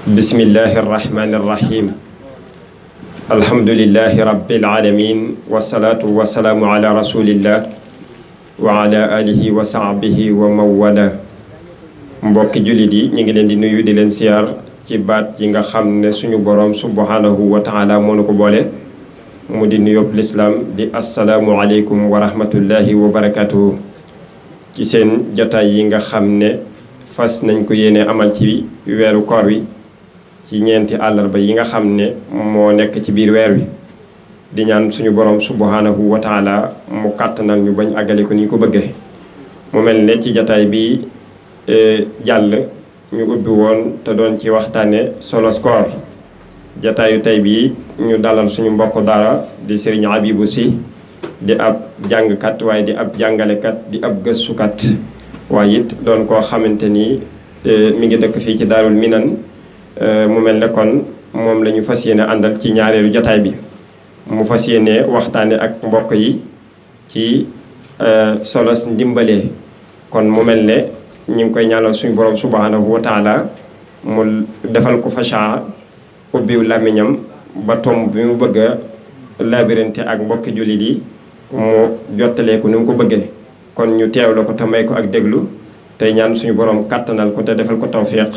bismillahi irrahmani irrahim alhamdulilahi rabbil alamin wasalaatu wasalaamu ala rasulillah wa ala alihi wa sahbihi wa mawala. Mbokki jullit yi ñu ngi leen di nuyu di leen siyaar ci baat yi nga xam ne suñu boroom subhanahu wa taala moo nu ko boole mu di nuyób lislaam di assalaamu aleykum wa rahmatullahi wa barakatuhu ci seen jataay yi nga xam ne fas nañ ko yéene amal ci weeru koor wi ci ñeenti àllarba yi nga xam ne moo nekk ci biir weer wi di ñaan suñu borom subhanahu wa taala mu kàttanal ñu bañ àggale ko ni ñu ko bëggee. mu mel ne ci jataay bi jàll ñu ubbi woon te doon ci waxtaane solos koor. jataayu tey bii ñu dalal suñu mbokk daara di Serigne Habibou Sy di ab jàngkat waaye di ab jàngalekat di ab gëstukat waaye it doon koo xamante ni mi ngi dëkk fii ci Daarul Minan. mu mel ne kon moom la ñu fas yéene àndal ci ñaareelu jataay bi mu fas yéene waxtaane ak mbokk yi ci solos ndimbalee. kon mu mel ne ñu ngi koy ñaanal suñu borom subhanahu wa taala mu defal ko fasha ubbiw làmmiñam ba tomb bi mu bëgg a labirante ak mbokki jullit yi mu jottalee ko ni mu ko bëggee. kon ñu teewlu ko te may ko ak déglu tey ñaan suñu borom kàttanal ko te defal ko tawfiq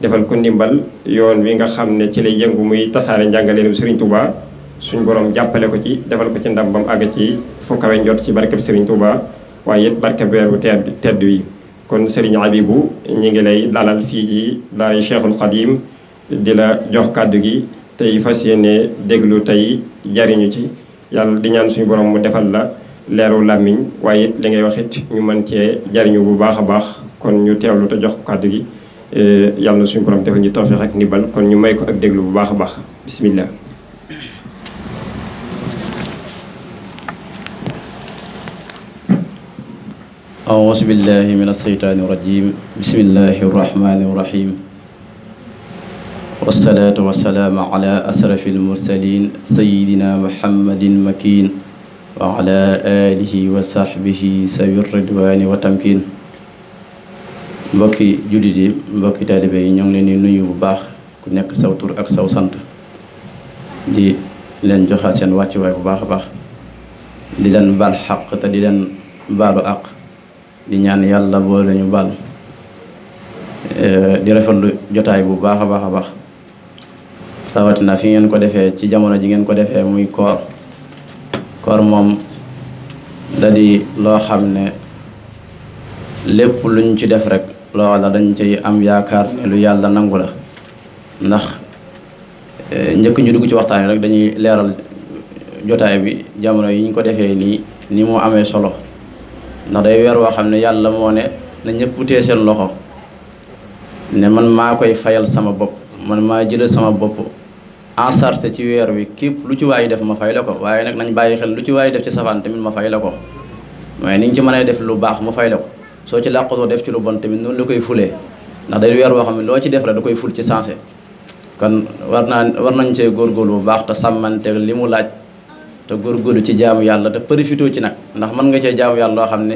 defal ko ndimbal yoon wi nga xam ne ci lay yëngu muy tasaare njàngaleenu Serigne Touba suñu borom jàppale ko ci defal ko ci ndam bam àgg ci fu kawe njot ci barkeb Serigne Touba waaye it barkeb weeru tedd wi. kon Serigne Habibou ñi ngi lay dalal fii ci daara Cheikhul Khadim di la jox kàddu gi tey fas yéene déglu tey jariñu ci yàlla di ñaan suñu borom mu defal la leeru làmmiñ waaye it li ngay wax it ñu mën cee jariñu bu baax a baax. kon ñu teewlu te jox ko kàddu gi yàlla na suñu borom defal ñu tawfiq ak ndimbal kon ñu may ko ak déglu bu baax a baax bismillah. أعوذ بالله من الشيطان الرجيم بسم الله الرحمن الرحيم والصلاة والسلام على أشرف المرسلين سيدنا محمد مكين وعلى آله وصحبه سوي الرضوان والتمكين. mbokki jullit yi mbokki taalibe yi ñoo ngi leen di nuyu bu baax ku nekk saw tur ak saw sant di leen joxaat seen wàccuwaay bu baax a baax di leen baal xaq te di leen baalu àq di ñaan yàlla boole ñu baal di rafetlu jotaay bu baax a baax a baax rawatina fi ngeen ko defee ci jamono ji ngeen ko defee muy koor moom da di loo xam ne lépp luñ ci def rek loola dañ ci am yaakaar ne lu yàlla nangu la. ndax njëkk ñu dugg ci waxtaan rek dañuy leeral jotaay bi jamono yi ñu ko defee nii ni mu amee solo ndax day weer woo xam ne yàlla moo ne na ñëpp tee seen loxo ne man maa koy fayal sama bopp man maa jëlal sama bopp en charge ci weer wi képp lu ci waay def ma fay la ko waaye nag nañ bàyyi xel lu ci waay def ci safaan tamit ma fay la ko waaye ni nga ci mën a def lu baax ma fay la ko soo ci làqutoo def ci lu bon tamit noonu la koy fulee ndax day weer woo xam ne loo ci def rek da koy ful ci sensé. kon war nañ cee góorgóorlu bu baax te sàmmanteeg li mu laaj te góorgóorlu ci jaamu yàlla te profité ci nag ndax mën nga cee jaamu yàlla loo xam ne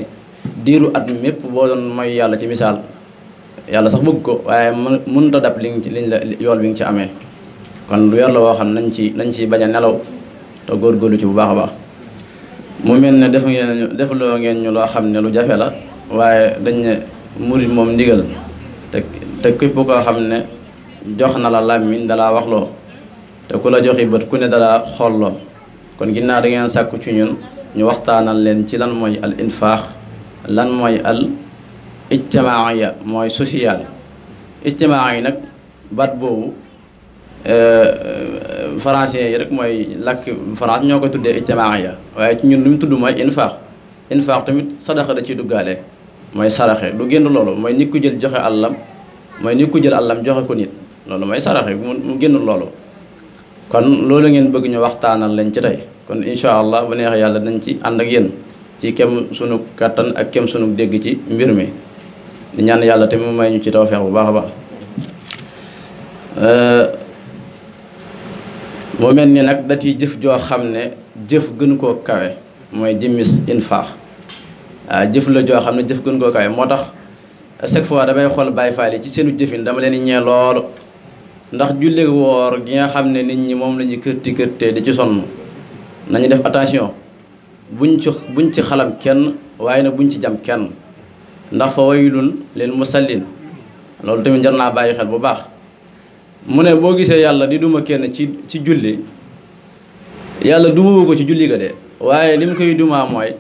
diiru at mépp boo doon mooy yàlla ci misaal yàlla sax bëgg ko waaye mënut a dab liñ la yool bi nga ci amee. kon lu weer la woo xam nañ ci bañ a nelaw te góorgóorlu ci bu baax a baax. mu mel ne defloo ngeen ñu loo xam ne lu jafe la waaye dañ ne murid moom ndigal te képp koo xam ne jox na la làmmiñ dalaa waxloo te ku la joxi bët ku ne dalaa xoolloo. kon ginnaaw da ngeen sàkku ci ñun ñu waxtaanal leen ci lan mooy al infaax lan mooy al ijtimaaiya mooy social. ijtimaa yi nag baat boobu français yi rek mooy làkk France ñoo ko tuddee ijtimaaiya waaye ci ñun lu mu tudd mooy infaax tamit sadaxa da ciy duggaale mooy saraxe lu génn loolu mooy nit ku jël joxe àllam mooy nit ku jël àllam joxe ko nit loolu mooy saraxe mu génn loolu. kon loolu ngeen bëgg ñu waxtaanal leen ci tey kon incha allah bu neexee yàlla dañ ci ànd ak yéen ci kem sunu kattan ak kem sunu dégg ci mbir mi di ñaan yàlla te mu may ñu ci tawfeex bu baax a baax. mu mel ni nag dati jëf joo xam ne jëf gënu koo kawe mooy jëmmis infaax jëf la joo xam ne jëf gënu koo kawe moo tax chaque fois damay xool Baay Faal yi ci seenu jëfin dama leen ñee loolu ndax julli woor gi nga xam ne nit ñi moom la ñu kërti kërtee di ci sonn nañu def attention buñ ci xalam kenn waaye nag buñ ci jam kenn ndax fa waylun lil musallin loolu tamit jar naa bàyyi xel bu baax. mu ne boo gisee yàlla di duma kenn ci julli yàlla dumawu ko ci julli ga de waaye li mu koy dumaa mooy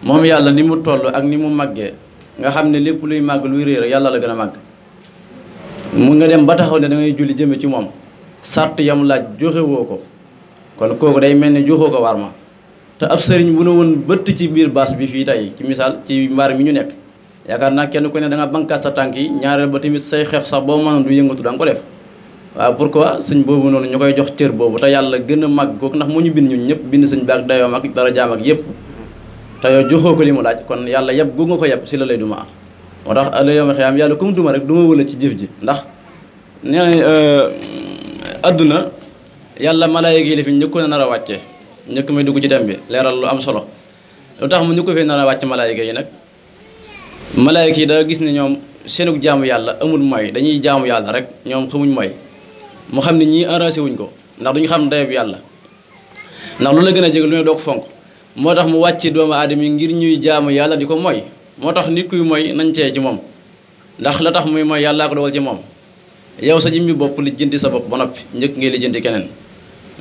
moom yàlla ni mu toll ak ni mu màggee nga xam ne lépp luy màgg luy réer yàlla la gën a màgg mu nga dem ba taxaw ne da ngay julli jëme ci moom sart yam laaj joxewoo ko kon kooku day mel ni joxoo ko war ma te ab sëriñ bu ne woon bëtt ci biir baas bi fii tey ci misaal ci mbaar mi ñu nekk yaakaar naa kenn ku ne da nga bankaat sa tànk yi ñaareel ba tamit say xef sax boo mënoon du yëngatu da nga ko def waaw pourquoi sëñ boobu noonu ñu koy jox cër boobu te yàlla gën a màgg kooku ndax moo ñu bind ñun ñëpp bind sëñ bi ak dayoom ak dara jaam ak yëpp te yow joxoo ko li mu laaj kon yàlla yeb gu nga ko yeb si la lay duma moo tax ala yawma xiyaam yàlla comme duma rek duma wala ci jëf ji ndax nee na adduna yàlla malaayika yi la fi njëkkoon a nar a wàcce njëkk may dugg ci dem bi leeral lu am solo lu tax mu ñu ko fee nar a wàcc malaayika yi nag malaayika yi da gis ne ñoom seenug jaamu yàlla amul mooy dañuy jaamu yàlla rek ñoom xamuñ mooy mu xam ne ñii arrangé wuñ ko ndax duñu xam dayoo bi yàlla ndax lu la gën a jege lu ne doo ko fonk moo tax mu wàcce doomu aadama yi ngir ñuy jaamu yàlla di ko mooy moo tax nit kuy mooy nañ tee ci moom ndax la tax muy mooy yàllaa ko dogal ci moom yow sa jëmmi bopp li jënti sa bopp ba noppi njëkk ngay li jënti keneen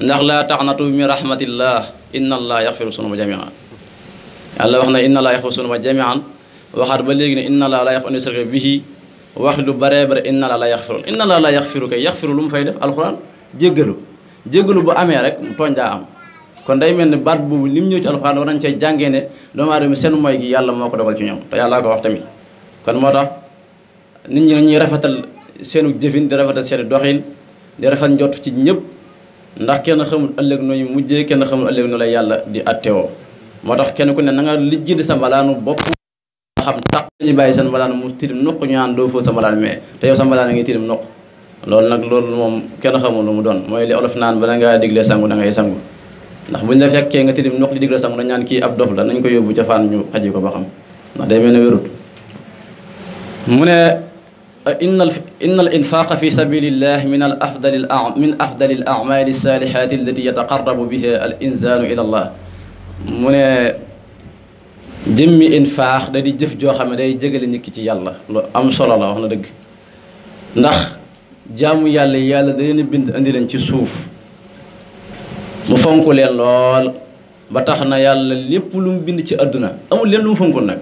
ndax laa taqnatu min rahmatillah inna allah yaxfiru sunuba jamian yàlla wax na inna allah yaxfiru sunuba jamian waxaat ba léegi ne inna allah la yaxfiru an yusraka bihi wax lu baree bare inna allah la yaxfiru inna allah la yaxfiru kay yaxfiru lu mu fay def alxuraan jéggalu bu amee rek tooñ daa am kon day mel ni baat boobu lim ñëw ci alxuraan war nañ cee jàngee ne doomu aadama seen mooy gi yàlla moo ko dogal ci ñoom te yàllaa ko wax tamit kon moo tax nit ñi nañuy rafetal seenu jëfin di rafetal seeni doxin di rafet njott ci ñëpp ndax kenn xamul ëllëg nooy mujjee kenn xamul ëllëg nu lay yàlla di attewoo moo tax kenn ku ne na nga lijjanti sa mbalaanu bopp xam tax dañuy bàyyi seen mbalaan mu tilim nuq ñu naan doo fóot sa mbalaan mais te yow sa mbalaan a ngi tilim nuq loolu moom kenn xamul lu mu doon mooy li olof naan bala ngaa diglee sangu da ngay sangu ndax buñ la fekkee nga tilim nuq di digle sangu dañ naan kii ab dof la nañ ko yóbbu ca faan ñu xaji ko ba xam ndax day mel ne wérut mu ne inna al infaqa fi sabilillah min afdali al a'mali salihati allati yataqarrabu biha al insanu ila allah mu ne jëmmi infaax da di jëf joo xam ne day jégale nit ki ci yàlla lu am solo la wax na dëgg ndax jaamu yàlla da leen bind andi leen ci suuf mu fonk leen lool ba tax na yàlla lépp lu mu bind ci àdduna amul leen lu mu fonkul nag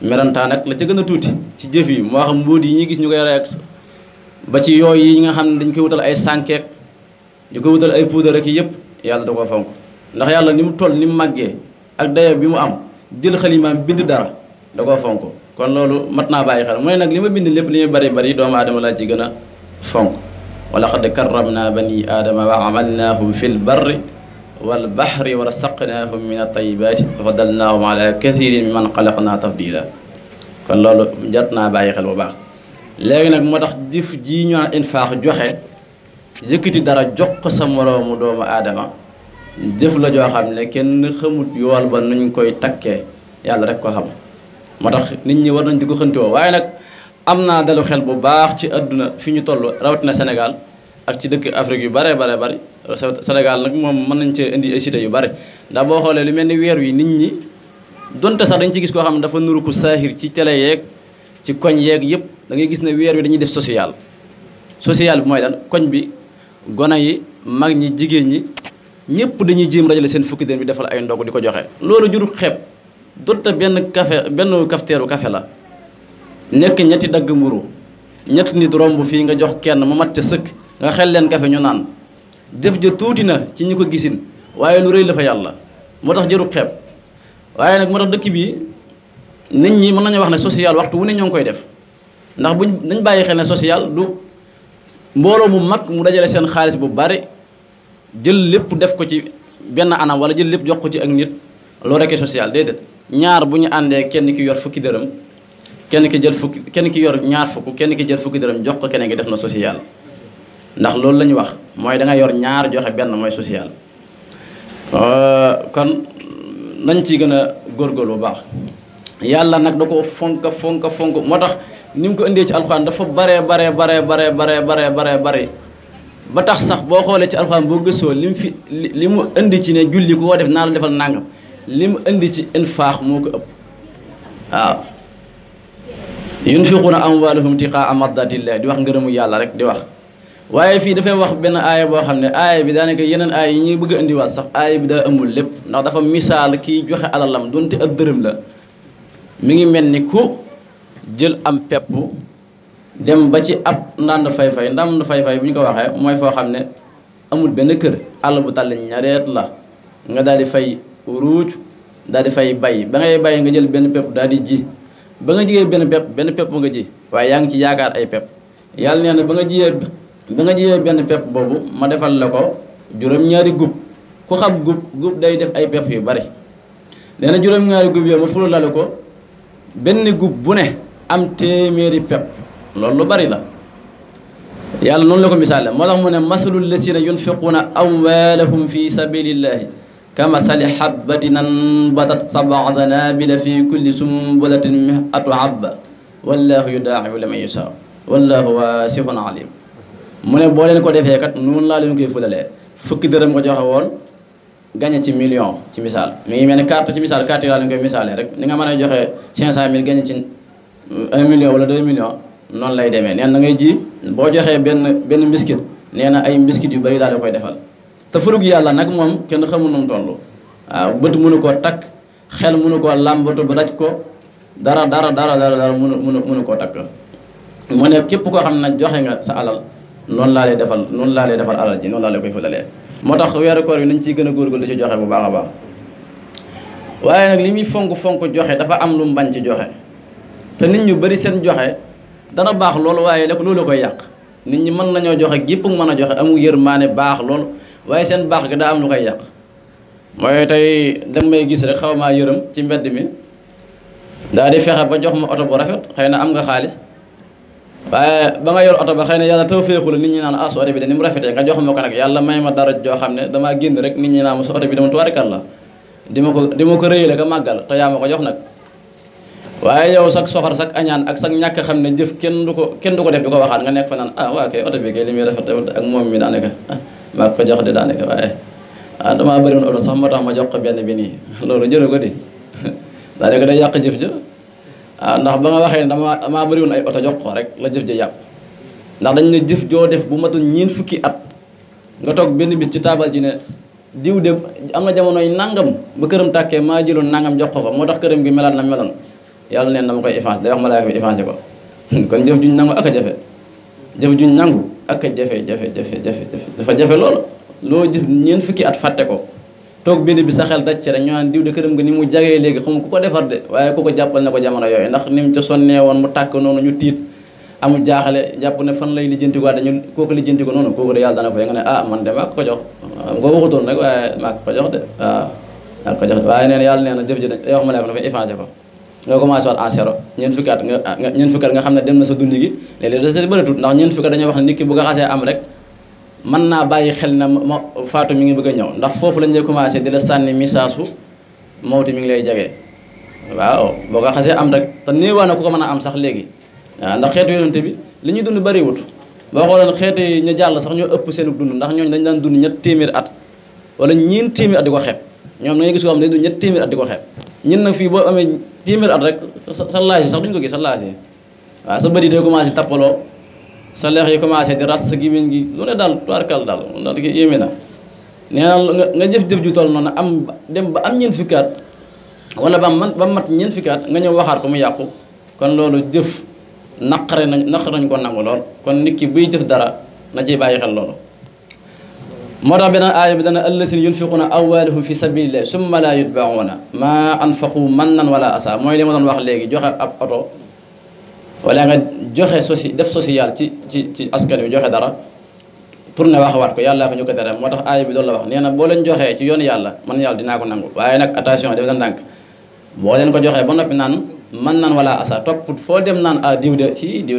merantaan nag la ca gën a tuuti ci jëf yi moo xam mbóot yi ñuy gis ñu koy rey ak ba ci yooyu yi nga xam ne dañ koy wutal ay sànkeek ñu koy wutal ay puudar ak yëpp yàlla da koo fonk ndax yàlla ni mu toll ni mu màggee ak dayo bi mu am jël xalimaam bind dara da koo fonk kon loolu mat naa bàyyi xel mu ne nag li ma bind lépp li muy bari doomu aadama laa ci gën a fonk wa laqad karramna bani aadama wa amalnaahum fi l barri wal bahri wa rasaqnaahum min at-tayyibaati wa faddalnaahum ala kasiirin mimman xalaqnaa tafdiila kon loolu jot naa bàyyi xel bu baax léegi nag moo tax jëf ji ñu naan infaax joxe yëkkati dara jox ko sa moroomu doomu aadama jëf la joo xam ne kenn xamut yool ba nuñ koy takkee yàlla rek ko xam moo tax nit ñi war nañ di ko xëntewoo waaye nag am naa dalu xel bu baax ci àdduna fi ñu toll rawatina Sénégal ak ci dëkk Afrique yu bare bari Sénégal nag moom mën nañ cee indi ay cité yu bare ndax boo xoolee lu mel ni weer wi nit ñi donte sax dañ ci gis koo xam ne dafa nuru ko saahir ci télé yeeg ci koñ yeeg yëpp da ngay gis ne weer wi dañuy def social bi mooy lan koñ bi gone yi mag ñi jigéen ñi ñëpp dañuy jéem rajale seen fukki dërëm bi defal ay ndog di ko joxe loolu jurul xeeb donte benn kafteeru café la nekk ñetti dagg mburu ñetti nit romb fii nga jox kenn mu mat sëkk nga xel leen café ñu naan jëf ja tuuti na ci ñi ko gisin waaye lu rëy la fa yàlla moo tax jërul xeeb waaye nag moo tax dëkk bi nit ñi mën nañu wax ne social waxtu wu ne ñoo ngi koy def ndax dañ bàyyi xel ne social du mbooloo mu mag mu dajale seen xaalis bu bari jël lépp def ko ci benn anam wala jël lépp jox ko ci ak nit loolu rekk social déedéet ñaar bu ñu àndee kenn ki yor fukki dërëm kenn ki yor ñaar fukk kenn ki jël fukki dërëm jox ko keneen ki def na social ndax loolu la ñu wax mooy da nga yor ñaar joxe benn mooy social kon nañ ci gën a góorgóorlu bu baax yàlla nag da ko fonk moo tax ni mu ko indee ci alxuraan dafa bare ba tax sax boo xoolee ci alxuraan boo gëstoo li mu indi ci ne julli ku ko def naa la defal nangam li mu indi ci infaax moo ko ëpp waaw yunfiquuna amwaalahum tiqaa mardatillahi di wax ngërëmu yàlla rek di wax waaye fii dafay wax benn aaya boo xam ne aaya bi daanaka yeneen aaya yi ñuy bëgg a indiwaat sax aaya bi daa ëmbul lépp ndax dafa misaal kii joxe alalam donte ab dërëm la mi ngi mel ni ku jël am pepp dem ba ci ab ndànd fay-fay ndànd fay-fay bu ñu ko waxee mooy foo xam ne amul benn kër àll bu tàll ñareet la nga daal di fay ruuj daal di fay bay ba ngay bay nga jël benn pepp daal di ji ba nga jiyee benn pepp nga ji waaye yaa ngi ci yaakaar ay pepp yàlla nee na ba nga jiyee benn pepp boobu ma defal la ko juróom-ñaari gub ku xam gub day def ay pepp yu bari nee na juróom-ñaari gub yow ma fulu la ko benn gub bu ne am téeméeri pepp loolu lu bari la yàlla noonu la ko misaale moo tax mu ne masalul lazina yunfiquuna amwaalahum fi sabilillahi kamasali habbatin anbatat sab'a sanabila fi kulli sumbulatin mi'atu habba wallahu yudaa'ifu liman yashaa wallahu waasi'un alim mu ne boo leen ko defee kat noonu laa leen koy fulalee fukki dërëm nga joxe woon gañe ci million ci misaal mi ngi mel ni carte ci misaal carte yi laa leen koy misaalee rek ni nga mën a joxe 500000 gañe ci 1 million wala 2 millions noonu lay demee neen na ngay ji boo joxee benn mbiskit nee na ay mbiskit yu bari daal di koy defal te furug yàlla nag moom kenn xamul nu mu toll waaw bët mënu koo takk xel mënu koo làmbatu ba daj ko dara mënu koo takk mu ne képp koo xam ne joxe nga sa alal noonu laa lay defal alal ji noonu laa lay koy fulalee moo tax weeru koor yi nañ ciy gën a góorgóorlu di ci joxe bu baax a baax waaye nag li muy fonk joxe dafa am lu mu bañ ci joxe te nit ñu bari seen joxe dana baax loolu waaye nag loolu koy yàq nit ñi mën nañoo joxe gépp mën a joxe amul yërmaane baax loolu waaye seen baax gi daa am lu koy yàq mooy tey danga may gis rek xaw maa yërëm ci mbedd mi daa di fexe ba jox ma oto bu rafet xëy na am nga xaalis waaye ba nga yor oto ba xëy na yàlla taw féexu la nit ñi naan su oto bi de ni mu rafetee nga jox ma ko nag yàlla may ma dara joo xam ne damaa génn rek nit ñi naan ma sa oto bi dama tuwaarikal la di ma ko rëyale ka màggal te yaa ma ko jox nag waaye yow sax soxor sax añaan ak sax ñàkk xam ne jëf kenn du ko def di ko waxaat nga nekk fa naan waa kay oto bi kay li muy rafet ak moom mi daanaka maa ko jox de daanaka waaye damaa bëri woon oto sax moo tax ma jox ko benn bi nii loolu jëru ko di daanaka day yàq jëf ja ndax ba nga waxee ne damaa bëri woon ay oto jox ko rek la jëf ja yàqu ndax dañ ne jëf joo def bu matul ñeen fukki at nga toog benn bis ci taabal ji ne diw de am na jamonoy nangam ba këram tàkkee maa jëloon nangam jox ko moo tax këram gi melaat na meloon yàlla neen dama koy effacé day wax malaaka bi effacé ko kon jëf juñ nangu ak a jafe jëf juñ nangu ak a jafe dafa jafe loolu loo jëf ñeen fukki at fàtte ko toog benn bi sa xel daj ci rek ñu naan diw de këram nga ni mu jagee léegi xam ku ko defar de waaye ku ko jàppal ne ko jamono yooyu ndax ni mu ca sonnee woon mu tàkk noonu ñu tiit amul jaaxale jàpp ne fan lay lijjanti ko dañu kooku lijjanti ko noonu kooku de yàlla dana fa nga ne man de maa ko jox nga waxutoon nag waaye maa ko jox de maa ko jox de waaye nee na yàlla nee na jëf ji day wax malaaka dafa effacé ko nga commencé waat en zéro ñeent fukki at nga xam ne dem na sa dund gi léeg-léeg da sa bëri tuut ndax ñeent fukki at dañuy wax ne nit ki bu nga xasee am rek mën naa bàyyi xel na ma faatu mi ngi bëgg a ñëw ndax foofu lañ lay commencé di la sànni message su mawti mi ngi lay jege waaw boo ko xasee am rek te néewaa na ku ko mën a am sax léegi waaw ndax xeetu yonente bi li ñuy dund bëriwut boo xoolee xeetu yi ñu jàll sax ñoo ëpp seen dund ndax ñooñu dañ daan dund ñett téeméeri at wala ñeen téeméeri at di ko xeeb ñoom da ngay gis ko xam ne dañ dund ñett téeméeri at di ko xeeb ñun nag fii boo amee téeméeri at rek sa laaj yi sax duñ ko gis sa laaj yi waaw sa bët yi day commencé tappaloo sa leex yi commencé di ras sa gémmiñ gi lu ne daal tubaarkal daal ki yéeme na nee na nga jëf-jëf ju toll noonu am dem ba am ñeent fukki at wala ba mat ñeent fukki at nga ñëw waxaat ko mu yàqu kon loolu jëf naqare nañ ko nangu lool kon nit ki buy jëf dara na ciy bàyyi xel loolu moo tax beneen aaya bi dana allazina yunfiquuna amwaalahum fi sabilillahi summa laa yutba'uuna maa anfaqu mannan wala asa mooy li ma doon wax léegi joxe ab oto wala nga joxe def social ci askan wi joxe dara tourné waxawaat ko yàlla ko ñu ko tere moo tax aaya bi loolu la wax nee na boo leen joxee ci yoonu yàlla man yàlla dinaa ko nangu waaye nag attention def na ndànk boo leen ko joxee ba noppi naan man nan wala asa topp foo dem naan diw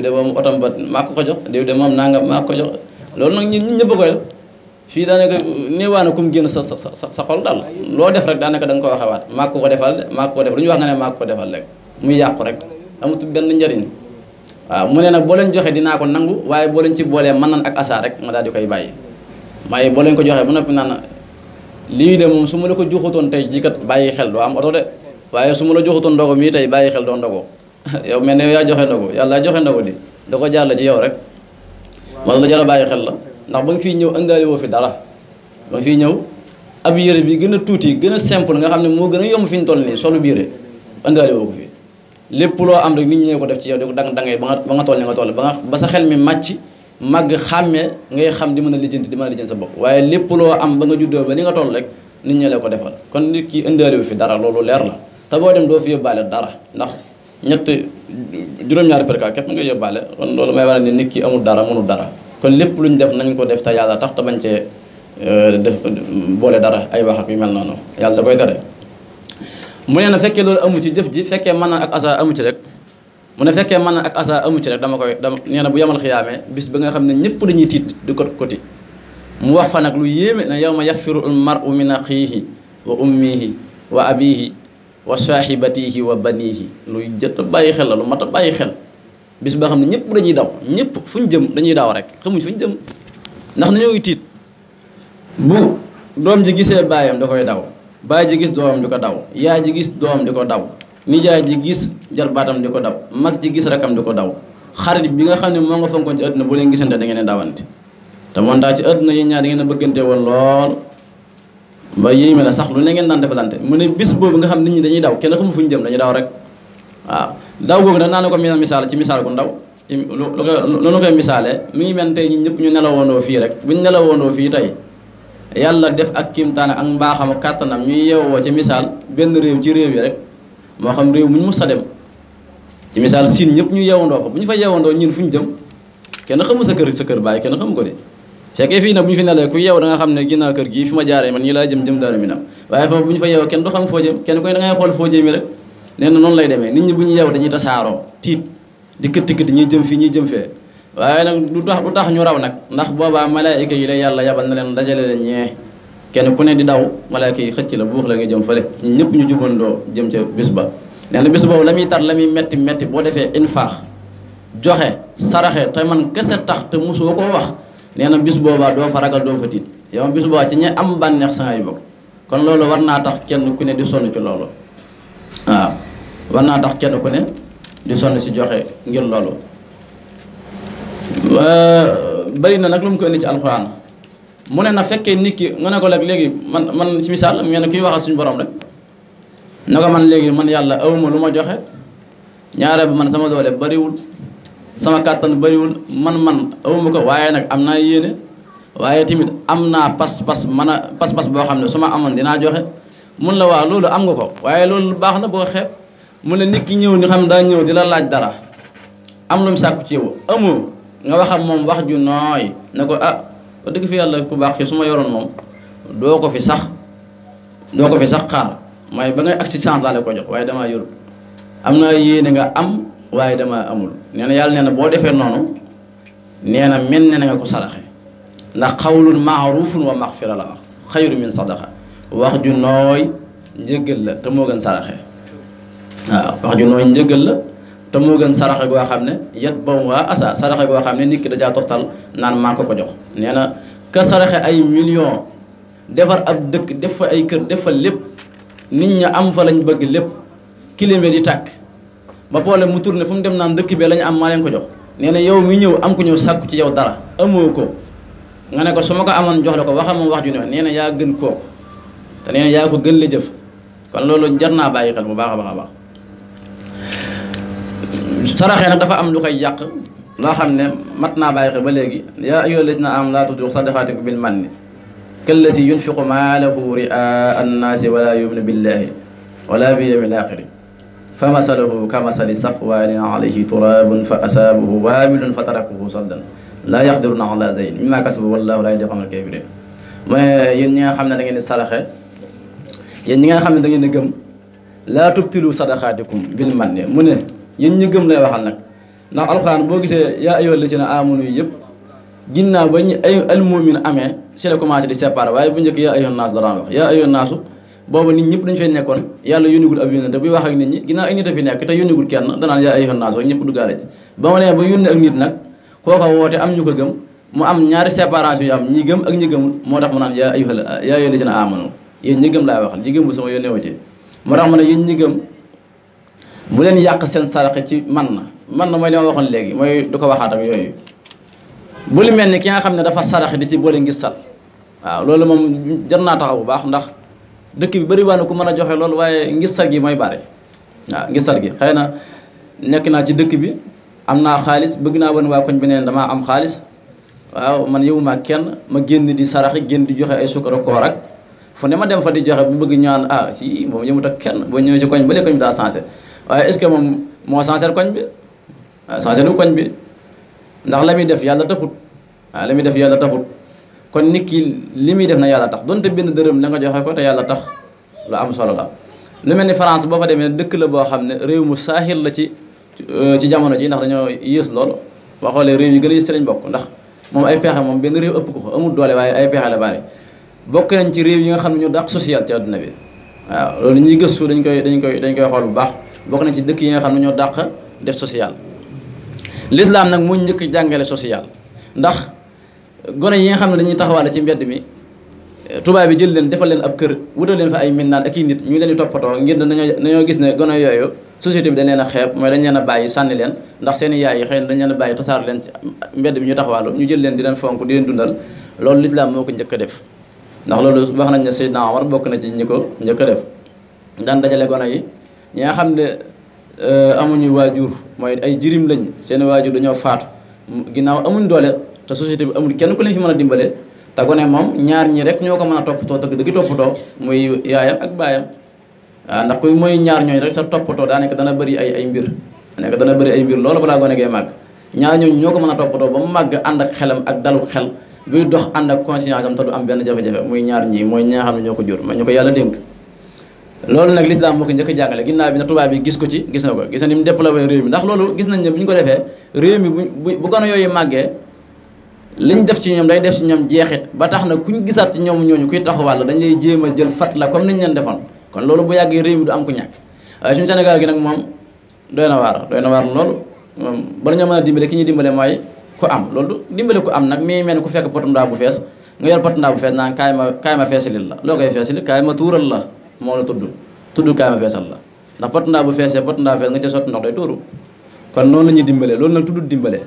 de moom otom ba maa ko jox diw de moom nanga maa ko jox loolu nag ñun ñëpp koy fii daanaka néewaana kum génn sa xol daal loo def rek daanaka da nga ko waxewaat maa ko defal de maa ko def lu ñu wax nga ne maa ko defal rek muy yàqu rek amut benn njëriñ waaw mu ne nag boo leen joxe dinaa ko nangu waaye boo leen ci boolee mën nan ak asa rek ma daal di koy bàyyi may boo leen ko joxee ba noppi naan lii de moom su ma la ko joxutoon tey jii kat bàyyi xel doo am oto de waaye su ma la joxutoon ndogo mii tey bàyyi xel doo ndogo yow mel ne yaa joxe ndogo yàlla joxe ndogo di da ko jaar la ci yow rek wala la jar a bàyyi xel la ndax ba nga fiy ñëw indaale woo fi dara ba nga fiy ñëw ab yére bi gën a tuuti gën a simple nga xam ne moo gën a yomb fi ñu toll nii solu biire indaale woo ko fi lépp loo am rek nit ñee ko def ci yow di ko dangay ba nga toll ni nga toll ba sa xel mi màcc màgg xàmmee ngay xam di mën a lijjanti sa bopp waaye lépp loo am ba nga juddoo ba ni nga toll rek nit ñi la ko defal kon nit ki indaale wu fi dara loolu leer la te boo dem doo fi yóbbaale dara ndax juróom-ñaari perkaal képp nga yóbbaale kon loolu may wane ne nit ki amul dara mënul dara kon lépp lu ñu def nañ ko def te yàlla tax te bañ cee def boole dara ay wax ak yu mel noonu yàlla da koy tere mu ne na fekkee loolu amu ci jëf ji fekkee mën na ak asa amu ci rek mu ne fekkee mën na ak asa amu ci rek dama nee na bu yemal xiyaamee bis ba nga xam ne ñëpp dañuy tiit di koti mu wax fa nag lu yéeme na yawma yafiru al mar'u min axiihi wa ummihi wa abihi wa saahibatihi wa banihi luy jët a bàyyi xel la lu mat a bàyyi xel bis boo xam ne ñëpp dañuy daw ñëpp fu ñu jëm dañuy daw rek xamuñ fu ñu jëm ndax dañoo ngi tiit bu doom ji gisee baayam da koy daw baay ji gis doomam di ko daw yaay ji gis doomam di ko daw nijaay ji gis jarbaatam di ko daw mag ji gis rakam di ko daw xarit bi nga xam ne moo nga fonkoon ci àdduna bu leen gisante da ngeen dawante te moom daa ci àdduna yi ñaar da ngeen a bëggante woon lool ba yéeme la sax lu ne ngeen daan defalante mu ne bis boobu nga xam nit ñi dañuy daw kenn xamu fu ñu jëm dañuy daw rek waaw daw googu nag naa ne ko misaal ci misaal gu ndaw ci lu koy misaalee mi ngi mel tey ñi ñëpp ñu nelawoondoo fii rek buñ nelawoondoo fii tey yàlla def ak kiimtaan ak mbaaxam ak kàttanam ñuy yeewoo ci misaal benn réew ci réew yi rek moo xam réew mu ñu mus a dem ci misaal siin ñëpp ñu yeewandoo fa bu ñu fa yeewandoo ñun fu ñu jëm kenn xamu sa kër bàyyi kenn xamu ko de fekkee fii nag bu ñu fi nelee ku yeew da nga xam ne ginnaaw kër gii fi ma jaaree man ñi laa jëm Daaru Minam waaye fa bu ñu fa yeewoo kenn du xam foo jëm kenn koy da ngay xool foo jëmi rek nee na noonu lay demee nit ñi bu ñu yeew dañuy tasaaroo tiit di këtt ñuy jëm fii ñuy jëm fee waaye nag du tax ñu raw nag ndax boobaa malaayika yi la yàlla yabal na leen dajale leen ñee kenn ku ne di daw malaayika yi xëcc la buux la nga jëm fële ñun ñëpp ñu jubandoo jëm ca bis ba nee na bis boobu la muy tar la muy metti boo defee infaax joxe saraxe te man kese tax te mosoo koo wax nee na bis boobaa doo fa ragal doo fa tiit yow bis boobaa ci ñe am bànneex sa ngay bokk kon loolu war naa tax kenn ku ne di sonn ci loolu waaw war naa tax kenn ku ne di sonn si joxe ngir loolu bari na nag lu mu ko indi ci alxuraan mu ne na fekkee nit ki nga ne ko léegi man si misaal ngeen ne kuy waxal suñu borom rek na ko man léegi man yàlla awma lu ma joxe ñaare ba man sama doole bariwul sama kàttan bariwul man awma ko waaye nag am naa yéene waaye tamit am naa pas-pas boo xam ne su ma amoon dinaa joxe mun la waa loolu am nga ko waaye loolu baax na boo xeeb mun la nit ki ñëw ni xam daa ñëw di la laaj dara am lu mu sàkku ci yow amoo nga wax ak moom wax ju nooy ne ko ah ko dëgg fi yàlla ku baax ki su ma yoroon moom doo ko fi sax xaar mooy ba ngay assistance laa la ko jox waaye damaa yorul am naa yéene nga am waaye damaa amul nee na yàlla nee na boo defee noonu nee na mel ne na nga ko saraxe ndax xawlun maarufun wa maxfira la wax xayru min sadaqa wax ju nooy njëggal la te moo gën saraxe waaw wax ju nooy njëggal la te moo gën saraxe goo xam ne yet boobu waa asa saraxe goo xam ne nit ki dajaa toftal naan maa ko jox nee na ka saraxe ay million defar ab dëkk def fa ay kër def fa lépp nit ña am fa lañ bëgg lépp kilomètre di tàkk ba poole mu tourné fu mu dem naan dëkk bee lañu am maa leen ko jox nee na yow mi ñëw am ko ñëw sàkku ci yow dara amoo ko nga ne ko su ma ko amoon jox la ko waxal moom wax ju ne nee na yaa gën kooku te nee na yaa ko gën la jëf kon loolu jar naa bàyyi xel bu baax a baax a baax saraxee nag dafa am lu koy yàq loo xam ne mat naa bàyyi xel ba léegi yaa ayyuhal lazina aamanu laa tubtilu sadaqaatikum bil manni kallazi yunfiqu maalahu ri'aa annaasi wala yu'minu billahi wala bil yawmil aaxiri fa masaluhu ka masali safwaanin alayhi turaabun fa asaabahu waabilun fa tarakahu saddan laa yaqdiruna ala dayn mimmaa kasabu wallaahu laa yahdii qawmal kaafiriin mu ne yéen ñi nga xam ne da ngeen di saraxe yéen ñi nga xam ne da ngeen di gëm laa tubtilu sadaqaatikum bil manni mu ne yéen ñi gëm lay waxal nag ndax alxuraan boo gisee yaa ayyuhal lazina aamanu yëpp ginnaaw ba ñu ay almu'min amee si la commencé di séparer waaye bu njëkk yaa ayyuhan naas la daan wax yaa ayyuhan naasu booba nit ñëpp dañu fay nekkoon yàlla yónnigul ab yónnente buy wax ak nit ñi ginnaaw ay nit a fi nekk te yónnigul kenn danaan yaa ayyuhan naas ñëpp duggaale ci ba ma nee ba yónni ak nit nag kooka woote am ñu ko gëm mu am ñaari séparation yu am ñi gëm ak ñi gëmul moo tax mu naan yaa ayyuhal lazina aamanu yéen ñi gëm laay waxal ñi gëm bu sama yónnee ci moo tax ma ne yéen ñi gëm bu leen yàq seen saraxe ci man na mooy li ma waxoon léegi mooy du ko waxaat ak yooyu bu li mel ni ki nga xam ne dafa saraxe di ci boole ngistal waaw loolu moom jar naa taxaw bu baax ndax dëkk bi bëri waa na ku mën a joxe loolu waaye ngistal gi mooy bari waaw ngistal gi xëy na nekk naa ci dëkk bi am naa xaalis bëgg naa wan waa koñ bi neen damaa am xaalis waaw man yëwuma kenn ma génn di saraxi génn di joxe ay sukkar koor ak fu ne ma dem fa di joxe bu bëgg ñaan si moom yëmut ak kenn boo ñëwee ci koñ ba léegi koñ bi daa changé waaye est-ce que moom moo changé koñ bi waaw changé lu koñ bi ndax la muy def yàlla taxut waaw la muy def yàlla taxut kon nit ki li muy def na yàlla tax donte benn dërëm la nga joxe ko te yàlla tax lu am solo la lu mel ni France boo fa demee dëkk la boo xam ne réew mu saaxil la ci jamono ji ndax dañoo yées loolu boo xoolee réew yi gën a yées ci lañ bokk ndax moom ay pexe moom benn réew ëpp ko amul doole waaye ay pexe la bari bokk nañ ci réew yi nga xam ne ñoo dàq social ci àdduna bi waaw loolu ñuy gëstu dañ koy xool bu baax bokk nañ ci dëkk yi nga xam ne ñoo dàq def social l'islam nag moo njëkk jàngale social ndax gone yi nga xam ne dañuy taxawaale ci mbedd mi tubaab bi jël leen defal leen ab kër wutal leen fa ay mindaan ak i nit ñu leen di toppatoo ngir dañoo gis ne gone yooyu société bi dañ leen a xeeb mooy dañ leen a bàyyi sànni leen ndax seen i yaay yi xëy na dañ leen a bàyyi tasaar leen ci mbedd mi ñu taxawaalu ñu jël leen di leen fonk di leen dundal loolu l'islam moo ko njëkk a def ndax loolu wax nañ ne Seydina Omar bokk na ci ñi ko njëkk a def daan dajale gone yi ñi nga xam ne amuñu waajur mooy ay jirim lañ seen waajur dañoo faatu ginnaaw amuñ doole te société bi amul kenn ku leen fi mën a dimbale te gone moom ñaar ñi rek ñoo ko mën a toppatoo dëgg toppatoo muy yaayam ak baayam waaw ndax kuy mooy ñaar ñooñu rek sa toppatoo daanaka dana bëri ay mbir daanaka dana bëri ay mbir loolu balaa gone gee màgg ñaar ñooñu ñoo ko mën a toppatoo ba mu màgg ànd ak xelam ak dalu xel buy dox ànd ak conscience am te du am benn jafe-jafe muy ñaar ñii mooy ñi nga xam ne ñoo ko jur ma ñu ko yàlla dénk loolu nag l'islam moo ko njëkk a jàngale ginnaaw bi na tubaab bi gis ko ci gis na ko gis na ni mu développé réew mi ndax loolu gis nañ ne bu ñu ko defee réew mi bu gone yooyu màggee liñ def ci ñoom day def ci ñoom jeexit ba tax na kuñ gisaat ci ñoom ñooñu kuy taxawàll dañ lay jéem a jël fat la comme niñ leen defoon kon loolu bu yàggee réew mi du am ku ñàkk waaye suñu Sénégal gi nag moom doy na waar loolu moom bala ñoo mën a dimbale ki ñuy dimbale mooy ku am loolu dimbale ku am nag mi mel ni ku fekk potum ndaa bu fees nga yor potum ndaa bu fees naan kaay ma feesalil la loo koy feesali kaay ma tuural la moo la tudd kaay ma feesal la ndax potum ndaa bu feesee potum ndaa bu fees nga ca sotti ndox day tuuru kon noonu la ñuy dimbale loolu nag tudd dimbale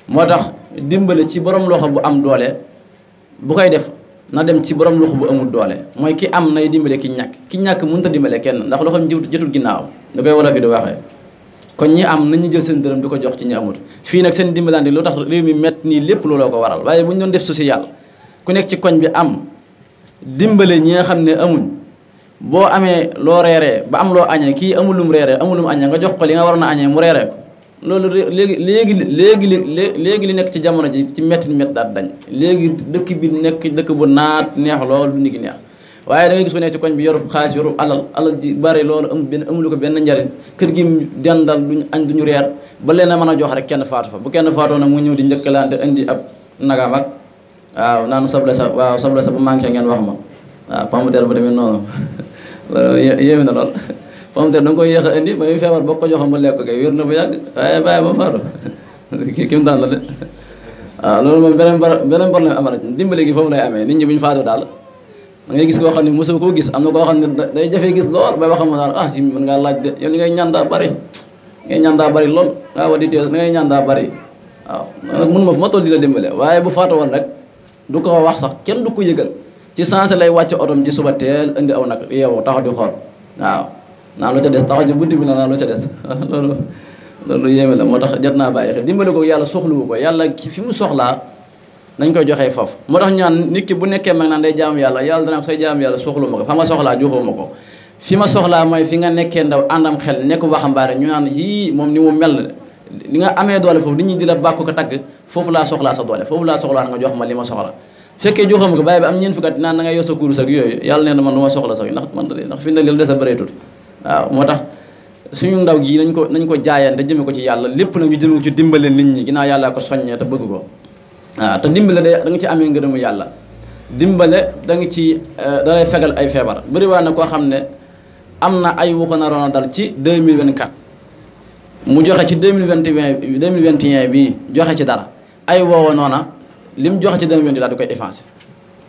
moo tax dimbale ci borom loxo bu am doole bu koy def na dem ci borom loxo bu amul doole mooy ki am nay dimbale ki ñàkk mënut a dimbale kenn ndax loxoom jotul ginnaaw da koy wolof yi di waxee kon ñi am nañu jël seen dërëm di ko jox ci ñi amut fii nag seen dimbalante lu tax réew mi mett nii lépp looloo ko waral waaye bu ñu doon def social ku nekk ci koñ bi am dimbale ñi nga xam ne amuñ boo amee loo reeree ba am loo añee kii amul lum reeree amul lum añee nga jox ko li nga waroon a añee mu reeree ko loolu léegi li nekk ci jamono ji ci métti daat dañ léegi dëkk bi nekk dëkk bu naat neex lool du nigi neex waaye da ngay gis ko nekk ci koñ bi yorub xaalis yorub alal ji bari loolu amulu ko benn njariñ kër gi dendal duñu añ duñu reer ba leen a mën a jox rek kenn faatu fa bu kenn faatoo nag mu ñëw di njëkkalante indi ab nagam ak waaw naan soble sa bu manqué ngeen wax ma waaw pomme-de-terre ba tamit noonu yéeme na lool pomme-de-terre da nga koy yéex a indi ba muy feebar boo ko joxoon ba lekk kay wér na ba yàgg waaye bàyyi ba faatu ki mu daan la de waaw loolu moom beneen problème amara dimbale gi foofu lay amee nit ñi bu ñu faatoo daal da ngay gis koo xam ne mosoo koo gis am na koo xam ne day jafee gis lool bay waxam daal si mën ngaa laaj de yow li ngay ñaan daa bari lool waaw wa di teew li ngay ñaan daa bari waaw nag mun ma fu ma toll di la dimbale waaye bu faatoo woon rek du ko wax sax kenn du ko yëgal ci sensé lay wàcc otom ci suba teel indi aw nag yow taxaw di xool waaw naan lu ca des taxaw ci bunti bi naan lu ca des loolu yéeme la moo tax jot naa bàyyi xel dimbale ko yàlla soxluwu ko yàlla fi mu soxlaa nañ koy joxee foofu moo tax ñaan nit ki bu nekkee mag naan day jaamu yàlla dana ko say jaamu yàlla soxlu ma ko fa ma soxlaa joxoo ma ko fi ma soxlaa mooy fi nga nekkee ndaw àndam xel nekk waxambaane ñu naan yii moom ni mu mel li nga amee doole foofu nit ñi di la bàkku ko tagg foofu laa soxlaa sa doole foofu laa soxlaa nga jox ma li ma soxla fekkee joxoo ma ko bàyyi ba am ñeent fukki at naan da ngay yor sa kurus ak yooyu yàlla nee na man lu ma soxla sax ndax fi ne li des a bëreetut waaw moo tax suñu ndaw gi nañ ko jaayante jëme ko ci yàlla lépp nag ñu jëme ko ci dimbale nit ñi ginnaaw yàllaa ko soññee te bëgg ko waaw te dimbale da nga ci amee ngërëmu yàlla dimbale da nga ci dalay fegal ay feebar bëri waa na koo xam ne am na ay wu ko naroon a dal ci 2024 mu joxe ci 2021 bii joxe ci dara ay woowa noona lim joxe ci 2020 daal di koy effacé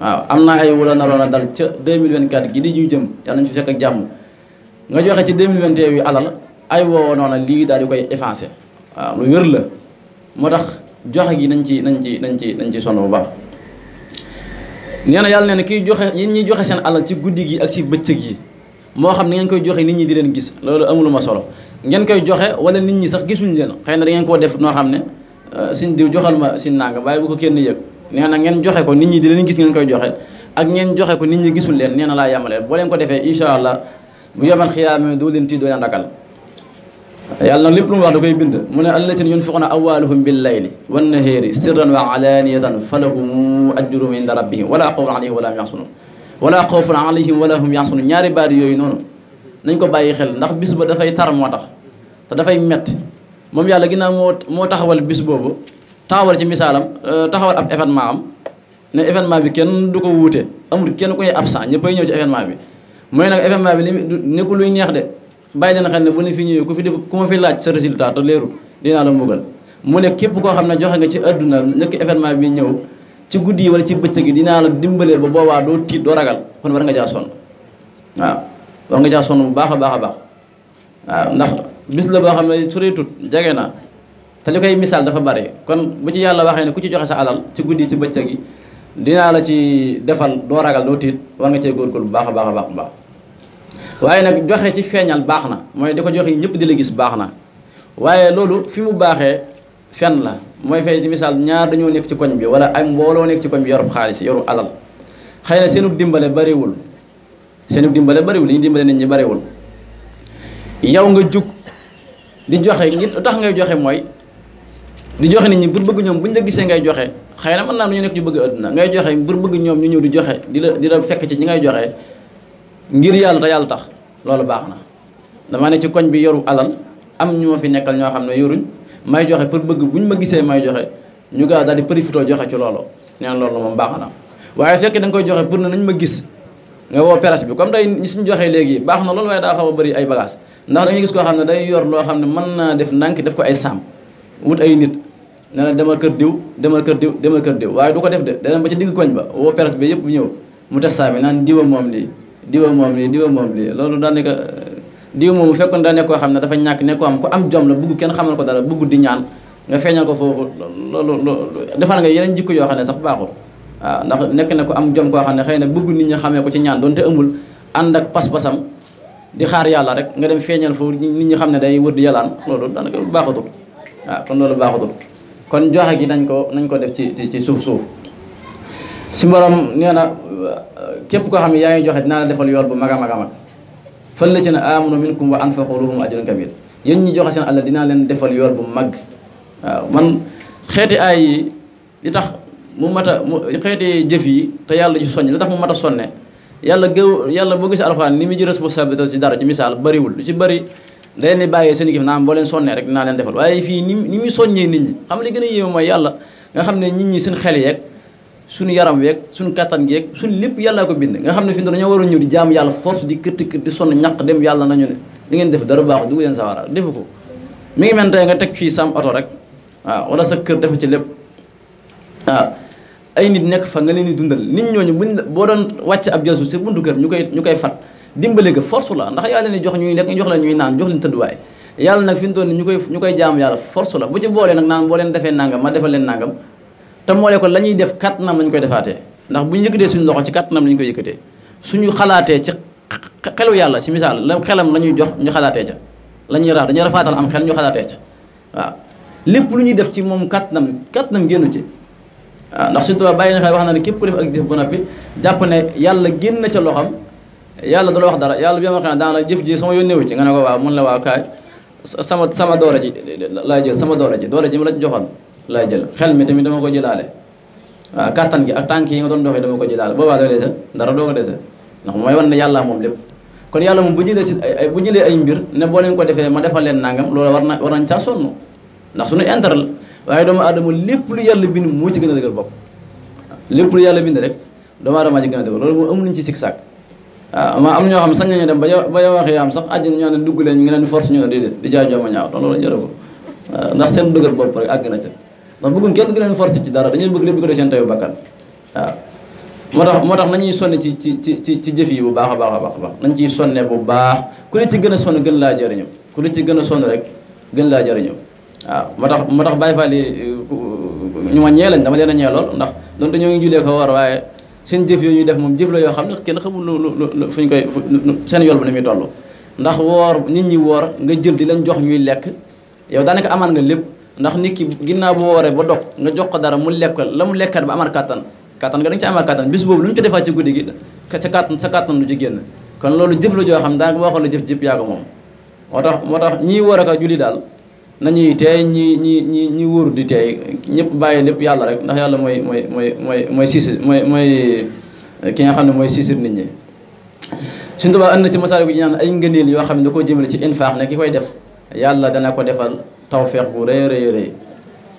waaw am na ay wu la naroon a dal ca 2024 gi di ñu jëm yàlla nañu fi fekk ak jàmm nga joxe ci 2021 bi alal ay woowa noona lii daal di koy effacé waaw lu wér la moo tax joxe gi nañ ci sonn bu baax nee na yàlla nee na kiy joxe yéen ñiy joxe seen alal ci guddi gi ak ci bëccëg yi moo xam ni ngeen koy joxe nit ñi di leen gis loolu amuluma solo ngeen koy joxe wala nit ñi sax gisuñu leen xëy na da ngeen koo def noo xam ne sin diw joxal ma sin nanga bàyyi bu ko kenn yëg nee na ngeen joxe ko nit ñi di leen gis ngeen koy joxe ak ngeen joxe ko nit ñi gisul leen nee na laa yamaleen boo leen ko defee incha allah bu yomal xiyaama doo leen tiit doo leen ragal yàlla nag lépp lu mu wax da koy bind mu ne allazina yunfiquna amwaalahum bil layli wan nahaari sirran wa alaaniyatan falahum ajruhum inda rabbihim wala xawfun alayhim wala hum yaxsunun wala xawfun alayhim wala hum yaxsunun ñaari baat yooyu noonu nañ ko bàyyi xel ndax bis ba dafay tar moo tax te dafay metti moom yàlla ginnaaw moo taxawal bis boobu taxawal ci misaalam taxawal ab événement am ne événement bi kenn du ko wuute amul kenn koy absent ñëppay ñëw ci événement bi mooy nag événement bi li nekkul luy neex de bàyyi leen xel ne bu ne fi ñëwee ku fi def ku ma fi laaj sa résultat te leeru dinaa la mbugal mu ne képp koo xam ne joxe nga ci àdduna njëkk événement bi ñëw ci guddi yi wala ci bëccëg gi dinaa la dimbaleel ba boobaa doo tiit doo ragal kon war nga jaa sonn waaw war nga jaa sonn bu baax a baax a baax waaw ndax bis la boo xam ne sureetut jege na te li koy misaal dafa bari kon bu ci yàlla waxee ne ku ci joxe sa alal ci guddi ci bëccëg gi dinaa la ci defal doo ragal doo tiit war nga cee góorgóorlu bu baax a baax a baax baax waaye nag joxe ci feeñal baax na mooy di ko joxe ñëpp di la gis baax na waaye loolu fi mu baaxee fenn la mooy fay ci misaal ñaar dañoo nekk ci koñ bi wala ay mbooloo nekk ci koñ bi yorub xaalis yoru alal xëy na seenu dimbale bariwul li ñu dimbale nit ñi bariwul yow nga jug di joxe ngir tax ngay joxe mooy di joxe nit ñi pour bëgg ñoom bu ñu la gisee ngay joxe xëy na mën naa ñu nekk ñu bëgg àdduna ngay joxe pour bëgg ñoom ñu ñëw di joxe di la fekk ci ñi ngay joxe ngir yàlla te yàlla tax loolu baax na dama ne ci koñ bi yoru alal am ñu ma fi nekkal ñoo xam ne yoruñ may joxe pour bëgg bu ñu ma gisee may joxe ñu gaaw daal di profité joxe ci loolu neen loolu moom baax na waaye fekk da nga koy joxe pour ne nañ ma gis nga woo presse bi comme tey suñu joxee léegi baax na loolu waaye daa xaw a bëri ay bagage ndax da ngay gis koo xam ne day yor loo xam ne mën naa def ndànk def ko ay saam wut ay nit ne na demal kër diw waaye du ko def de dana ba ci digg koñ ba woo presse bi yëpp ñëw mu test saa bi naan diwa moom lii loolu daanaka diw moom mu fekkoon daa nekk koo xam ne dafa ñàkk nekk ko am ku am jom la bëgg kenn xamal ko dara bëgg di ñaan nga feeñal ko foofu loolu defal nga yeneen jikko yoo xam ne sax baaxul waaw ndax nekk na ko am jom koo xam ne xëy na bëgg nit ñi xamee ko ci ñaan doonte amul ànd ak pas-pasam di xaar yàlla rek nga dem feeñal foofu nit ñi xam ne day wër di yalaan loolu daanaka baaxatul waaw kon loolu baaxatul kon joxe gi nañ ko def ci suuf si borom nee na képp koo xam ne yaa ngi joxe dinaa la defal yool bu mag a mag a mag fallazina aamanu minkum wa anfaqu lahum ajrun kabir yéen ñi joxe seen àll dinaa leen defal yool bu mag waaw man xeeti ay yi li tax mu mat a xeeti jëf yi te yàlla ci soññ li tax mu mat a sonne yàlla boo gisee alxuraan ni mu ji responsabilité ci dara ci misaal bariwul lu ci bari da leen di bàyyee seen gif naam boo leen sonnee rek dinaa leen defal waaye fii ni muy soññee nit ñi xam li gën a yéeme mooy yàlla nga xam ne nit ñi seen xel yeeg suñu yaram weeg suñu kattan geeg suñu lépp yàllaa ko bind nga xam ne fi dañoo war a ñëw di jaam yàlla force di kërti kër di sonn ñaq dem yàlla nañu ne li ngeen def dara baaxu dugg leen sawara defu ko mi ngi mel tey nga teg fii sam oto rek waaw wala sa kër defu ci lépp waaw ay nit nekk fa nga leen di dundal nit ñooñu boo doon wàcc ab jël suuf si buntu kër ñu koy fat dimbale ga force la ndax yàlla ni jox ñuy lekk jox leen ñuy naan jox leen tëdduwaay yàlla nag fi mu toll ni ñu koy jaam yàlla force la bu ci boolee nag naan boo leen defee nangam ma defal leen nangam te moo lee ko la ñuy def kattanam lañu koy defaatee ndax bu ñu yëkkatee suñu loxo ci kattanam la ñu koy yëkkatee suñu xalaatee ci xelu yàlla si misaal la xelam la ñuy jox ñu xalaatee ca la ñuy dañuy rafaatal am xel ñu xalaatee ca waaw lépp lu ñuy def ci moom kattanam génnu ci waaw ndax suñu tubaab bàyyi na xel wax na ne képp ku def ak jëf ba noppi jàpp ne yàlla génn na ca loxam yàlla du la wax dara yàlla bi ma xam ne daana jëf ji sama yónneewu ci nga ne ko waaw mun la waaw kaay sama doole ji laay jël sama doole ji ma la joxoon laay jël xel mi tamit dama ko jëlaale waaw kattan gi ak tànk yi nga doon doxee dama ko jëlaale boobaa doo dese dara doo ko dese ndax mooy wan ne yàlla moom lépp kon yàlla moom bu jëlee ay mbir ne boo leen ko defee ma defal leen nangam loolu war nañ caa sonn ndax suñu intérêt la waaye doomu aadama lépp lu yàlla bind moo ci gën a dëgër bopp lépp lu yàlla bind rek doomu aadama ji gën a dëgër loolu moom amuñu ci sikk sàkk waaw ma am ñoo xam sañ nañu dem ba yow waxee am sax àjjana ñoo ne dugg leen ñu ngi leen force ñu ne déedéet di jaay jooma ñaaw loolu jërë ko ndax seen dëgër bopp rek àgg na ca ndax bëgguñ kenn du leen force ci dara dañuy bëgg lépp ko def seen teyu bakkan waaw moo tax nañuy sonne ci jëf yi bu baax a baax a baax nañ ciy sonne bu baax ku ne ci gën a sonn gën laa jëriñu ku ne ci gën a sonn rek gën laa jëriñu waaw moo tax Baay Faal yi ñu ma ñee lañ dama leen a ñee lool ndax donte ñoo ngi julee ko war waaye seen jëf yooyu ñuy def moom jëf la yoo xam ne kenn xamul lu fuñ koy seen yool bu ne muy toll ndax woor nit ñi woor nga jël di leen jox ñuy lekk yow daanaka amaan nga lépp ndax nit ki ginnaaw bu wooree ba dog nga jox ko dara mu lekk la mu lekkat ba amaat kattan nga da nga ci amaat kattan bis boobu lu ñu ko defaat ci guddi gi sa kattan lu ci génn kon loolu jëf la joo xam daanaka boo xoolee jëf yaa ko moom moo tax ñii woor ak a julli daal nañuy teey ñi wóoru di teey ñëpp bàyyi lépp yàlla rek ndax yàlla mooy siisir mooy ki nga xam ne mooy siisir nit ñi suñu Tuubaa ënd na ci masaal bi ñaan ay ngëneel yoo xam ne da koo jëmale ci infaax ne ki koy def yàlla dana ko defal tawfeex bu rëy rëy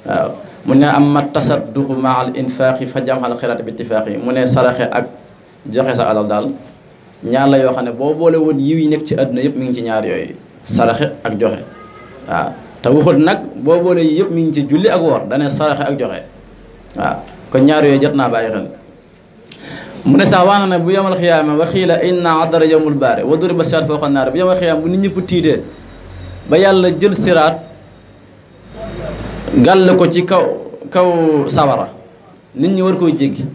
waaw mu ne am ma tasadduqu maa al infaaqi fa jamxal xiraat bi ittifaaqi mu ne saraxe ak joxe sa alal daal ñaar la yoo xam ne boo boole woon yiw yi nekk ci àdduna yëpp mi ngi ci ñaar yooyu saraxe ak joxe waaw te waxut nag boo boole yi yëpp mi ngi ci julli ak woor dane saraxe ak joxe waaw kon ñaar yooyu jot naa bàyyi xel mu ne sax wax na ne bu yomal xiyaama wa xiila inna adara yowmul baare wa duriba siraat fawqa naari bu yomal xiyaama bu nit ñëpp tiitee ba yàlla jël siraat gàll ko ci kaw sawara nit ñi war koy jéggi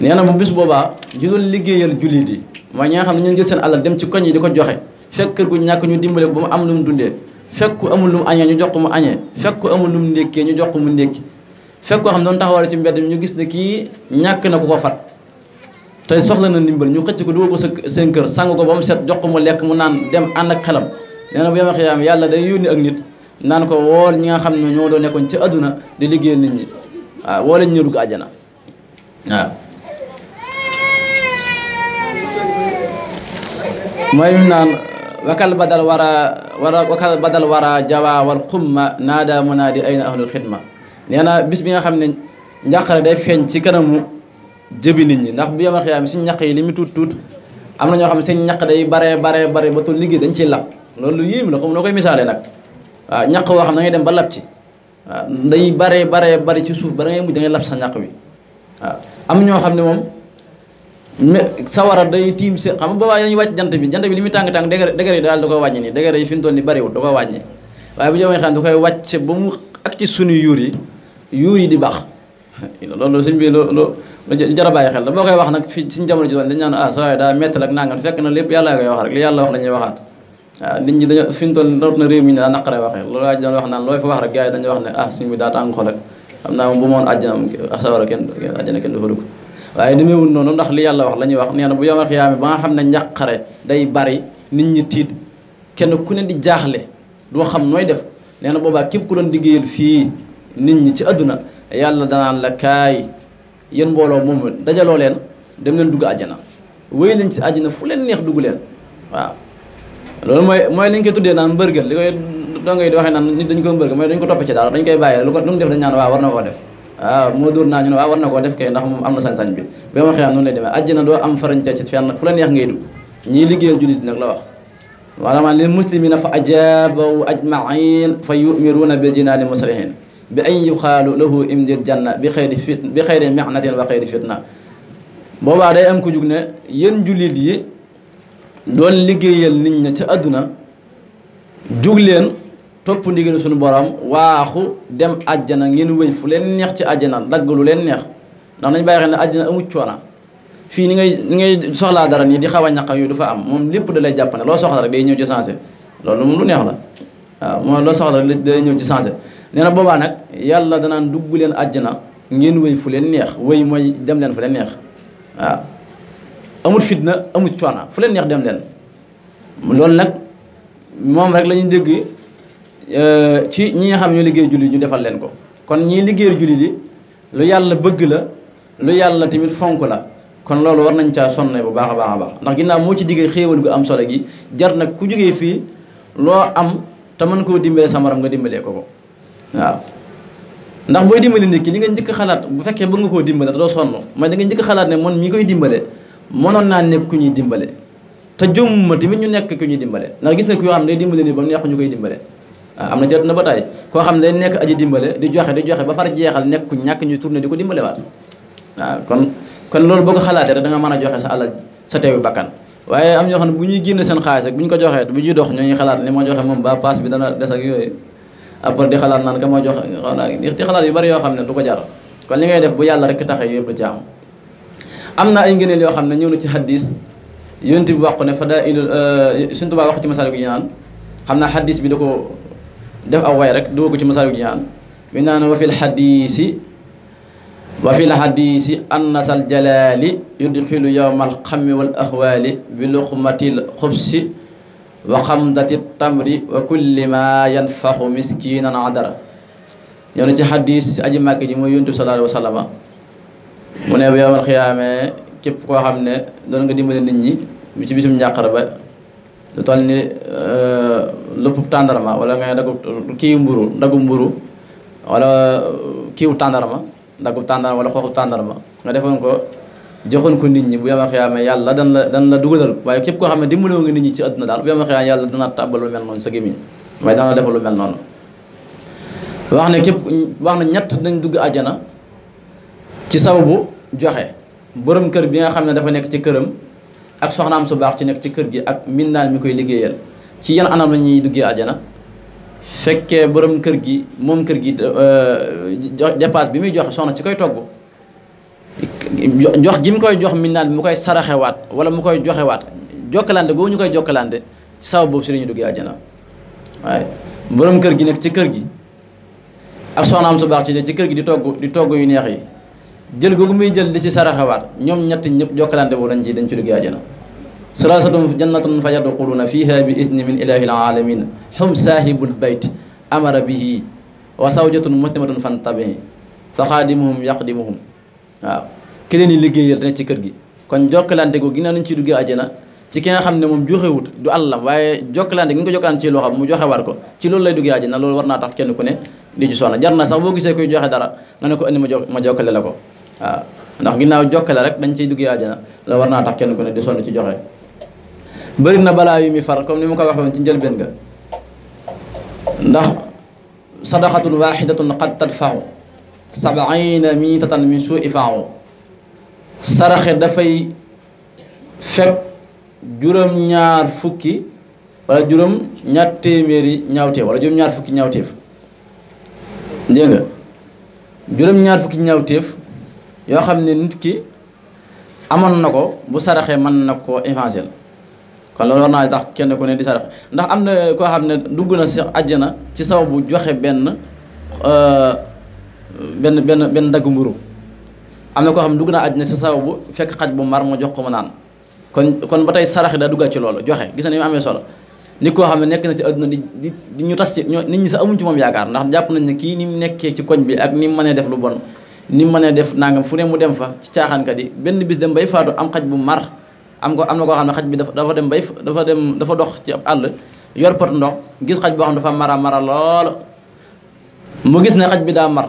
nee na bu bis boobaa ju doon liggéeyal jullit yi mooy ñi nga xam ne ñu jël seen alal dem ci koñ yi di ko joxe fekk kër gu ñàkk ñu dimbale ba mu am lu mu dundee fekk ku amul lu mu añee ñu jox ko mu añee fekk ku amul lu mu ndékkee ñu jox ko mu ndékki fekk koo xam ne doon taxawal ci mbedd mi ñu gis ne kii ñàkk na ku ko fat te soxla na ndimbal ñu xëcc ko dugal ko seen kër sang ko ba mu set jox ko mu lekk mu naan dem ànd ak xelam nee na bu yema xiyaam yàlla day yónni ak nit naan ko wool ñi nga xam ne ñoo doon nekkoon ci àdduna di liggéey nit ñi waaw woo lañ ñu dugg àjjana waaw mooy naan wakal badal wara jawa wal xumma naada munaadi ayna ahlul xidma nee na bis bi nga xam ne njàqare day feeñ ci kanamu jëbi nit ñi ndax bu yemal xiyaam suñ ñaq yi li mu tuut am na ñoo xam ne seen ñaq day bare ba toll liggéey dañ ciy lab loolu lu yéem la comme noo koy misaale nag waaw ñaq woo xam da ngay dem ba lab ci waaw day bare ci suuf ba da ngay mujj da ngay lab sa ñaq bi waaw am ñoo xam ne moom sawara day tiim si xam nga boobaa dañuy wàcc jant bi li muy tàng dëgër yi daal da koy wàññi nii dëgër yi fi mu toll nii bariwul da koy wàññi waaye bu jëmee xam da koy wàcc ba mu ak ci sunu yuur yi di baax loolu suñ bi lu jar a bàyyi xel la boo koy wax nag fi suñ jamono ji doon dañ naan sa waaye daa métti ak nangam fekk na lépp yàlla koy wax rek li yàlla wax la ñuy waxaat waaw nit ñi dañoo fi mu toll rawat na réew mi ne daa naqaree waxee loolu waa ji doon wax naan looy fa wax rek gars yi dañuy wax ne suñ bi daa tàng xol ak xam naa moom bu moon àjjana sawara àjjana kenn du fa dugg waaye demeewul noonu ndax li yàlla wax la ñuy wax nee na bu yomal xiyaame ba nga xam ne njàqare day bari nit ñi tiit kenn ku ne di jaaxle doo xam nooy def nee na boobaa képp ku doon liggéeyal fii nit ñi ci àdduna yàlla danaan la kaay yéen mbooloo moom dajaloo leen dem leen dugg àjjana wéy leen ci àjjana fu leen neex dugg leen waaw loolu mooy li ñu koy tuddee naan mbërgal li koy dongay di waxee naan nit dañ ko mbërgal mooy dañ ko topp ci dara dañ koy bàyyi lu mu def dañ naan waaw war na koo def waaw moo dóor naa ñu ne waaw war na koo def kay ndax moom am na sañ-sañ bi ba ma xëyam noonu lay demee àjjana doo am farañte ci fenn fu la neex ngay dugg ñii liggéeyal jullit nag la wax maanaam lil muslimina fa ajabahu ajmain fa yumiruuna bil jinaani musrihin bi ay yuxaalu lahu imdir janna bi xayri mihnatin wa xayri fitna boobaa day am ko jug ne yéen jullit yi doon liggéeyal nit ña ca àdduna jug leen topp ndigal suñu borom waaxu dem àjjana ngeen wëy fu leen neex ci àjjana dagg lu leen neex ndax nañ bàyyi xel ne àjjana amut coona fii ni ngay soxlaa dara nii di xaw a ñaq yooyu du fa am moom lépp da lay jàpp ne loo soxla rek day ñëw ci sensé loolu moom lu neex la waaw moom loo soxla rek day ñëw ci sensé nee na boobaa nag yàlla danaan dugg leen àjjana ngeen wëy fu leen neex wëy mooy dem leen fu leen neex waaw amut fitna amut coona fu leen neex dem leen loolu nag moom rek la ñuy dégg ci ñi nga xam ñoo liggéey julli ñu defal leen ko kon ñii liggéeyal julli li lu yàlla bëgg la lu yàlla tamit fonk la kon loolu war nañ caa sonne bu baax a baax a baax ndax ginnaaw moo ci diggee xéewal gu am solo gi jar nag ku jógee fii loo am te mën koo dimbalee sa morom nga dimbalee ko waaw ndax booy dimbale nit ki li nga njëkk xalaat bu fekkee bëgg nga koo dimbale te doo sonn mooy da nga njëkk xalaat ne man mii koy dimbale mënoon naa nekk ku ñuy dimbale te jëmuma tamit ñu nekk ku ñuy dimbale ndax gis na ku yoo xam ne day dimbale nii ba mu neex ñu koy dimbale waaw am na jot na ba tey koo xam ne day nekk aji dimbale di joxe ba far jeexal nekk ku ñàkk ñu tourné di ko dimbale waat waaw kon loolu boo ko xalaatee rek da nga mën a joxe sa alal sa teewu bakkan waaye am ñoo xam ne bu ñuy génn seen xaalis rek bu ñu ko joxee bu ñuy dox ñooñuy xalaat li ma joxe moom ba paas bi dana des ak yooyu après di xalaat naan ka ma joxe di xalaat yu bari yoo xam ne du ko jar kon li ngay def bu yàlla rek taxee yëpp du ci am na ay ngëneel yoo xam ne ñëw na ci hadis yonent bi wax ko ne fadaa'ilul Sëriñ Tuubaa wax ci Masaalikul Jinaan xam naa hadis bi da ko def aw way rek dugal ko ci Masaalikul Jinaan bi naan wa fil hadisi annasal jalaali yudxilu yawmal xammi wal ahwaali bi luqmatil xubsi wa xamdati tamri wa kulli ma yanfaxu miskinan adara ñëw na ci hadis aji màgg ji mooy yonent bi sallallahu alayhi wa sallam mu ne bu yawmal xiyaame képp koo xam ne doon nga dimbale nit ñi ci bisum njàqara ba lu toll ni lëpp tàndarma wala nga daggu mburu wala kiiwu tàndarma daggu tàndarma wala xooxu tàndarma nga defoon ko joxoon ko nit ñi bu yawmal xiyaame yàlla dan la dugalal waaye képp koo xam ne dimbale nga nit ñi ci àdduna daal bu yawmal xiyaame yàlla dana tàbbal lu mel noonu sa gémmiñ waaye dana la defal lu mel noonu wax na ñett dañ dugg àjjana ci sababu joxe borom kër bi nga xam ne dafa nekk ci këram ak soxnaam su baax ci nekk ci kër gi ak mbindaan mi koy liggéeyal ci yan anam la ñuy duggee àjjana fekkee borom kër gi moom kër gi dépasse bi muy joxe soxna si koy togg jox gi mu koy jox mbindaan bi mu koy saraxewaat wala mu koy joxewaat jokkalante boobu ñu koy jokkalante ci sabab boobu si la ñuy duggee àjjana waaye borom kër gi nekk ci kër gi ak soxnaam su baax ci kër gi di togg yu neex yi jël googu muy jël di ci saraxewaat ñoom ñett ñëpp jokkalante boobu dañ ci duggee àjjana salaasatun jannatun fa yadxuluuna fiha bi idni min ilahil alamin hum saahibul bayt amara bihi wa zawjatun muslimatun fantabihi fa xaadimuhum yaqdimuhum waaw ki leen di liggéeyal ne ci kër gi kon jokkalante googu ginnaaw nañ ciy duggee àjjana ci ki nga xam ne moom joxewut du àllam waaye jokkalante gi nga ko jokkalante ci loo xam mu joxe war ko ci loolu lay duggee àjjana loolu war naa tax kenn ku ne di ci sonn jar na sax boo gisee koy joxe dara nga ne ko indi ma jokkale la ko waaw ndax ginnaaw jokkale rek dañ ciy duggee àjjana la war naa tax kenn ku ne di sonn ci joxe bëri na balaa yu mi far comme ni ma ko waxoon ci njëlbeen ga ndax sadaqatun waxidatun qad tadfaxu sabaina mitatan min suui faaxu saraxe dafay fekk juróom-ñaar fukki wala juróom-ñaar téeméeri ñaawteef wala juróom-ñaar fukki ñaawteef dégg nga juróom-ñaar fukki ñaawteef yoo xam ne nit ki amoon na ko bu saraxee mën na koo évanger kon loolu war naa tax kenn ku ne di saraxe ndax am na koo xam ne dugg na si àjjana ci sababu joxe benn daggu mburu am na koo xam ne dugg na àjjana si sababu fekk xaj bu mar ma jox ko mu naan kon ba tey saraxe daa duggaat ci loolu joxe gis na ni mu amee solo nit koo xam ne nekk na ci àdduna di ñu tas ci nit ñi sax amuñ ci moom yaakaar ndax jàpp nañ ne kii ni mu nekkee ci koñ bi ak ni mu mënee def lu bon ni mu mënee def nangam fu ne mu dem fa ci caaxaankat yi benn bis dem bay faatu am xaj bu mar am na koo xam ne xaj bi dafa dox ci ab àll yor pot ndox gis xaj boo xam dafa mara lool mu gis ne xaj bi daa mar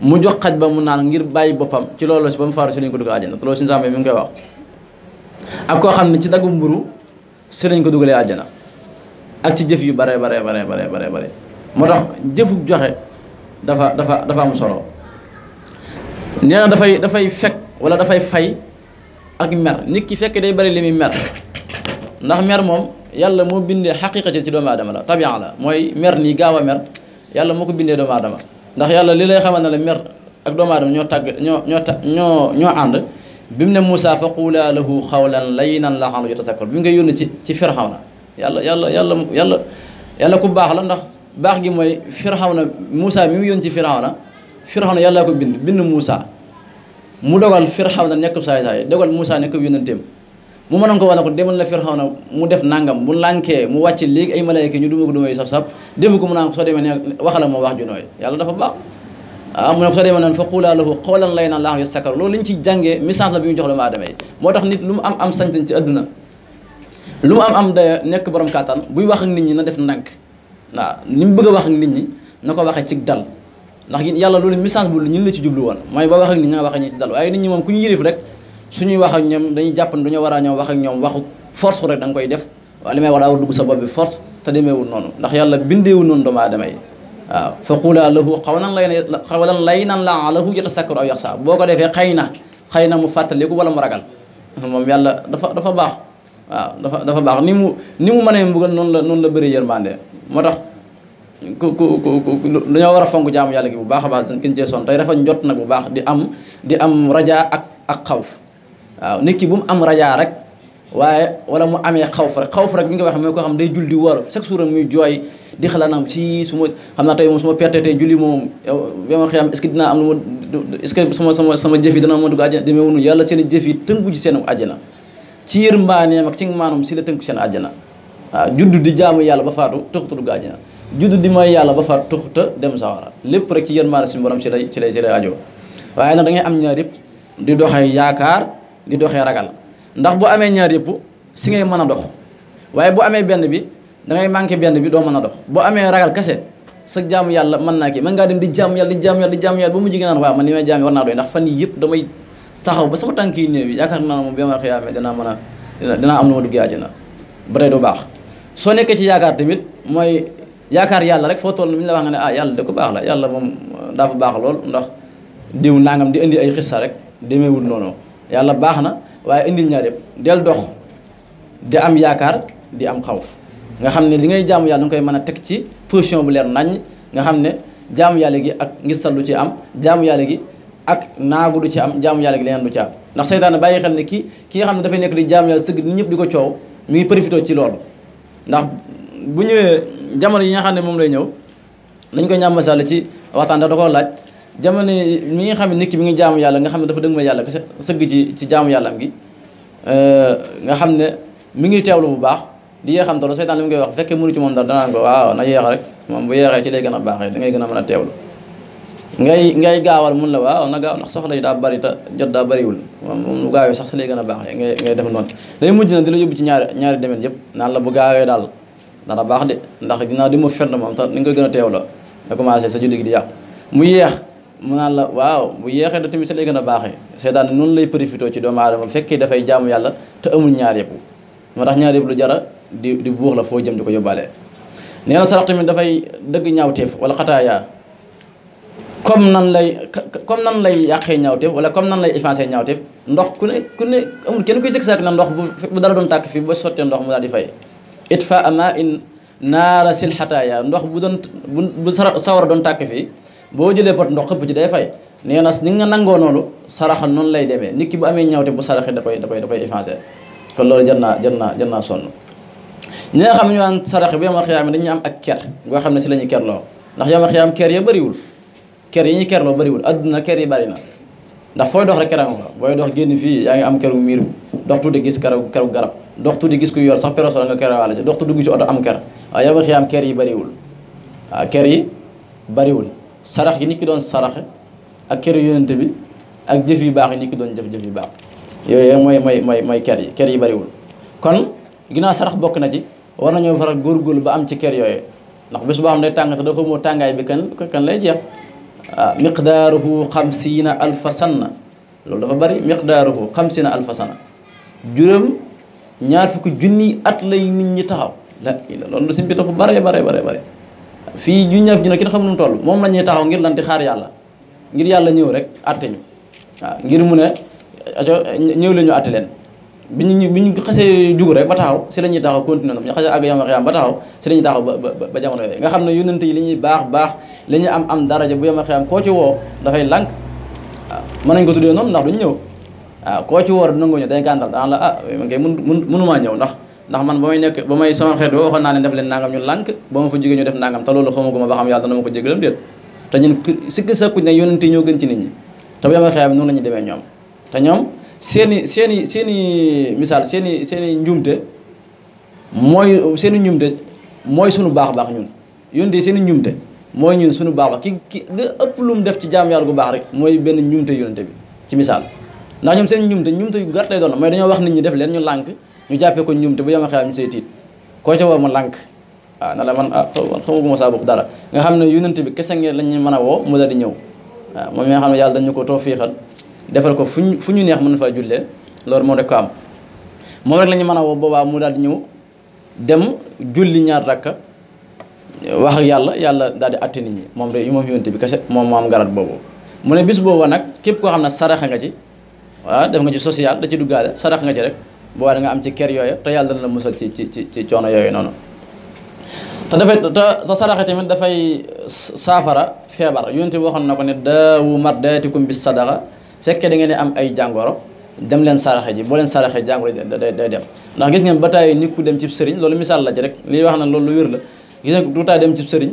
mu jox xaj ba mu naan ngir bàyyi boppam ci loolu si ba mu faatu si lañ ko dugal àjjana te loolu si nsaam mi ngi koy wax ak koo xam ne ci daggu mburu si lañ ko dugalee àjjana ak ci jëf yu bare moo tax jëfu joxe dafa am solo nee na dafay fekk wala dafay fay ak mer nit ki fekk day bari li muy mer ndax mer moom yàlla moo bindee xaqiiqati ci doomu aadama la tabian la mooy mer nii gaaw a mer yàlla moo ko bindee doomu aadama ndax yàlla li lay xamal ne la mer ak doomu aadama ñoo ànd bi mu ne Moussa fa quulaa lahu xawlan layyinan la'allahu yatazakkar bi mu ngay yónni ci Firawna yàlla ku baax la ndax baax gi mooy Firawna Moussa mi mu yónni ci Firawna yàllaa ko bind Moussa mu dogal Firawna nekk saay dogal Moussa nekk yónnanteem mu mënoon ko wane ko demal na Firawna mu def nangam bu lànkee mu wàcc léegi ay malayka ñu duma ko dumay saf-saf defu ko mu naan soo demee ne waxala ma wax ju nooy yàlla dafa baax mu ne soo demee noonu fa quulaa lahu qawlan layyinan la'allahu yatazakkar loolu lañ ci jàngee message la bi mu jox doomu aadama yi moo tax nit lu mu am sañ-sañ ci àdduna lu mu am da nekk borom kàttan buy wax ak nit ñi na def ndànk waaw ni mu bëgg a wax ak nit ñi na ko waxee ci dal ndax yàlla loolu message bu ñun la ci jublu woon mooy ba wax ak nit ñi nga wax ak ñi ci dal waaye nit ñi moom ku ñu yërif rek suñuy wax ak ñoom dañuy jàpp ne dañoo war a ñoom wax ak ñoom waxu force rek da nga koy def waaw li may wax daa war dugg sa bopp bi force te demeewul noonu ndax yàlla bindeewul noonu doomu aadama yi waaw fa qulaa lahu qawlan layyinan la'allahu yatasakkaru aw yaxsha boo ko defee xëy na mu fàttaliku wala mu ragal moom yàlla dafa baax waaw dafa baax ni mu mënee mbugal noonu la bëri yërmande moo tax ku dañoo war a fonk jaamu yàlla gi bu baax a baax kin cee son tey dafa njot nag bu baax di am rajaa ak xawf waaw nit ki bu mu am rajaa rek waaye wala mu amee xawf rek bi nga wax mooy koo xam day jul di war chaque jour muy jooy di xalaat nag ci su ma xam naa tey moom su ma perte tey julli moom yow ma xiyam est-ce que dinaa am lu ma est-ce que sama jëf yi dana ma dugg àjjana demee wunu yàlla seen jëf yi tënku ci seen àjjana ci yërmaaneem ak ci maanaam si la tënku seen àjjana waaw juddu di jaamu yàlla ba faatu tëxuta dugg àjjana juddu di mooy yàlla ba faatu tëxuta dem sawara lépp rek ci yërmaane suñu borom ci lay ajo waaye nag da ngay am ñaar yëpp di doxee yaakaar di doxee ragal ndax bu amee ñaar yëpp si ngay mën a dox waaye bu amee benn bi da ngay manqué benn bi doo mën a dox boo amee ragal kese sa jaamu yàlla mën naa kii mën ngaa dem di jaamu yàlla ba mu jigéen naan waaw man li may jaam war naa doy ndax fan yi yëpp damay taxaw ba sama tànk yi néew yi yaakaar naa moom bi ma xiyaamee dinaa am lu ma duggee àjjana ba tey du baax soo nekkee ci yaakaar tamit mooy yaakaar yàlla rek foo toll mi ñu la wax nga ne yàlla de ko baax la yàlla moom daa fa baax lool ndax diw nangam di indi ay xissa rek demeewul noonu yàlla baax na waaye indil ñaar yëpp del dox di am yaakaar di am xawf nga xam ne li ngay jaamu yàlla nga koy mën a teg ci position bu leer naññ nga xam ne jaamu yàlla gi ak ngistal du ci am jaamu yàlla gi ak naagu du ci am jaamu yàlla gi leneen du ci am ndax seytaane bàyyi xel ne ki nga xam ne dafay nekk di jaamu yàlla sëgg nit ñëpp di ko coow mi ngi profité ci loolu ndax bu ñëwee jamono yi nga xam ne moom lay ñëw dañ ko ñàmm sàll ci waxtaan da ko laaj jamono mi nga xam ne nit ki mi ngi jaamu yàlla nga xam ne dafa dëgg ma yàlla kese sëgg ci jaamu yàlla am gi nga xam ne mi ngi teewlu bu baax di yee xam tolo seytaan li mu koy wax fekkee mënu ci moom dara danaan ko waaw na yeex rek moom bu yeexee ci lay gën a baaxee da ngay gën a mën a teewlu ngay gaawal mun la waaw na gaaw ndax soxla yi daa bari te jot daa bariwul moom lu gaawee sax si lay gën a baaxee ngay def noonu day mujj na di la yóbbu ci ñaari demeen yëpp naan la bu gaawee daal dana baax de ndax ginnaaw di ma fenn moom te ni nga koy gën a teewloo da commencé sa julli gi di yàqu mu yeex mu naan la waaw bu yeexee da tamit si lay gën a baaxee seytaan noonu lay profité ci doomu aadama fekkee dafay jaamu yàlla te amul ñaar yëpp moo tax ñaar yëpp lu jara di buux la foo jëm di ko yóbbaale nee na sarax tamit dafay dëgg ñaawteef wala xataaya comme nan lay yàqee ñaawteef wala comme nan lay effacé ñaawteef ndox ku ne amul kenn kuy sëkk saak na ndox bu dara doon tàkk fii ba sottee ndox mu daal di fay itfa ama in naara sil xataaya ndox bu sawara doon tàkk fii boo jëlee pot ndox xëpp ci day fay nee na ni nga nangoo noonu saraxal noonu lay demee nit ki bu amee ñaawteef bu saraxee da koy effacé kon loolu jar naa sonn ñi nga xam ne ñu naan saraxe bu yomal xiyaam dañuy am ak ker goo xam ne si la ñuy kerloo ndax yomal xiyaam ker ya bëriwul ker yi ñuy kerloo bëriwul adduna ker yi bëri na ndax fooy dox rek keram fa booy dox génn fii yaa ngi am keru miir bi dox tuuti gis keru garab dox tuuti gis ku yor sax perosol nga kerewaale ci dox tuuti dugg ci oto am ker waaye yomal xiyaam ker yi bëriwul waaw ker yi bëriwul sarax yi nit ki doon saraxe ak keru yonente bi ak jëf yu baax yi nit ki doon jëf yu baax yooyu mooy ker yi bëriwul kon ginnaaw sarax bokk na ci war nañoo faral góorgóorlu ba am ci ker yooyu ndax bés boo xam ne tàng te dafa moo tàngaay bi kan lay jeex waaw miqdaaruhu 50 alfa sanna loolu dafa bari miqdaaruhu 50 alfa sanna juróom ñaar fukki junni at lay nit ñi taxaw loolu sim bi dafa bare fii junñaaf junne kenn xam nu mu toll moom la ñuy taxaw ngir lan di xaar yàlla ngir yàlla ñëw rek atte ñu waaw ngir mu ne ñëw la ñu atte leen bi ñu xasee jug rek ba taxaw si la ñuy taxaw continué ñu xasee àgg yama xiyaam ba taxaw si la ñuy taxaw ba jamono yooyu nga xam ne yonent yi li ñuy baax li ñuy am daraja bu yama xiyaam koo ci woo dafay lànk waaw mën nañ ko tuddee noonu ndax duñ ñëw waaw koo ci woor nangoo ñëw day gàntal daan la man kay mënumaa ñëw ndax man ba may sama xeet ba waxoon naa leen def leen nangam ñu lànk ba ma fa jógee ñu def nangam te loolu xamaguma ba xam yàlla dana ma ko jégalam déet te ñun sikki sakkuñ ne yonent yi ñoo gën ci nit ñi te bu yama xiyaam noonu la ñuy demee ñoom te ñoom seeni misaal seeni njuumte mooy sunu baax ñun yonte seeni njuumte mooy ñun sunu baax ki nga ëpp lu mu def ci jaam yàlla gu baax rek mooy benn njuumte yonente bi ci misaal ndax ñoom seen njuumte yu gàtt lay doon mooy dañoo wax nit ñi def leen ñu lànk ñu jàppee ko njuumte bu yama xew ñu say tiit koo ca woo ma lànk waaw na la man xamaguma saa bopp dara nga xam ne yonent bi kese ngeen lañ mën a woo mu daal di ñëw waaw moom mi nga xam ne yàlla dañu ko tawfiixal defal ko fu ñu neex mën na faa jullee loolu moom rek ko am moom rek la ñu mën a woo boobaa mu daal di ñëw dem julli ñaar rakka wax ak yàlla daal di atte nit ñi moom yonent bi kese moom moo am garat boobu mu ne bis booba nag képp koo xam ne saraxa nga ci waaw def nga ci social da ci duggaale sarax nga ci rek boobaa da nga am ci ker yooyu te yàlla dana la musal ci coono yooyu noonu te saraxe tamit dafay saafara feebar yonent bi waxoon na ko ne daawu mardaatikum bis sadaqa fekkee da ngeen di am ay jàngoro dem leen saraxe ji boo leen saraxee jàngoro day dem ndax gis ngeen ba tey nit ku dem ci sëriñ loolu misaal la ci rek lii wax na loolu lu wér la gis ngeen du taay dem ci sëriñ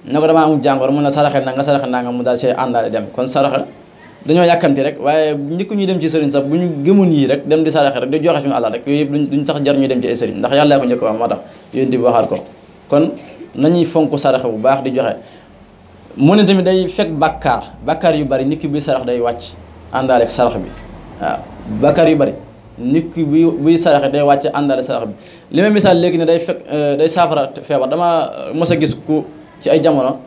ne ko damaa amul jàngoro mun na saraxe na nga mu daal see àndaale dem kon saraxe dañoo yàkkamti rek waaye njëkk ñuy dem ci sëriñ sax bu ñu gëmoon yii rek dem di saraxe rek di joxe suñu àllal rek yooyu yëpp duñ sax jar ñuy dem ci ay sëriñ ndax yàlla ko njëkk wax moo tax yéen di waxaat ko kon nañuy fonk saraxe bu baax di joxe mu ne tamit day fekk bàkkaar yu bari nit ki buy sarax day wàcc àndaale ak sarax bi waaw bàkkaar yu bari nit ki buy saraxe day wàcc àndaale sarax bi li ma misaal léegi ne day fekk day saafara feebar dama mos a gis ku ci ay jamono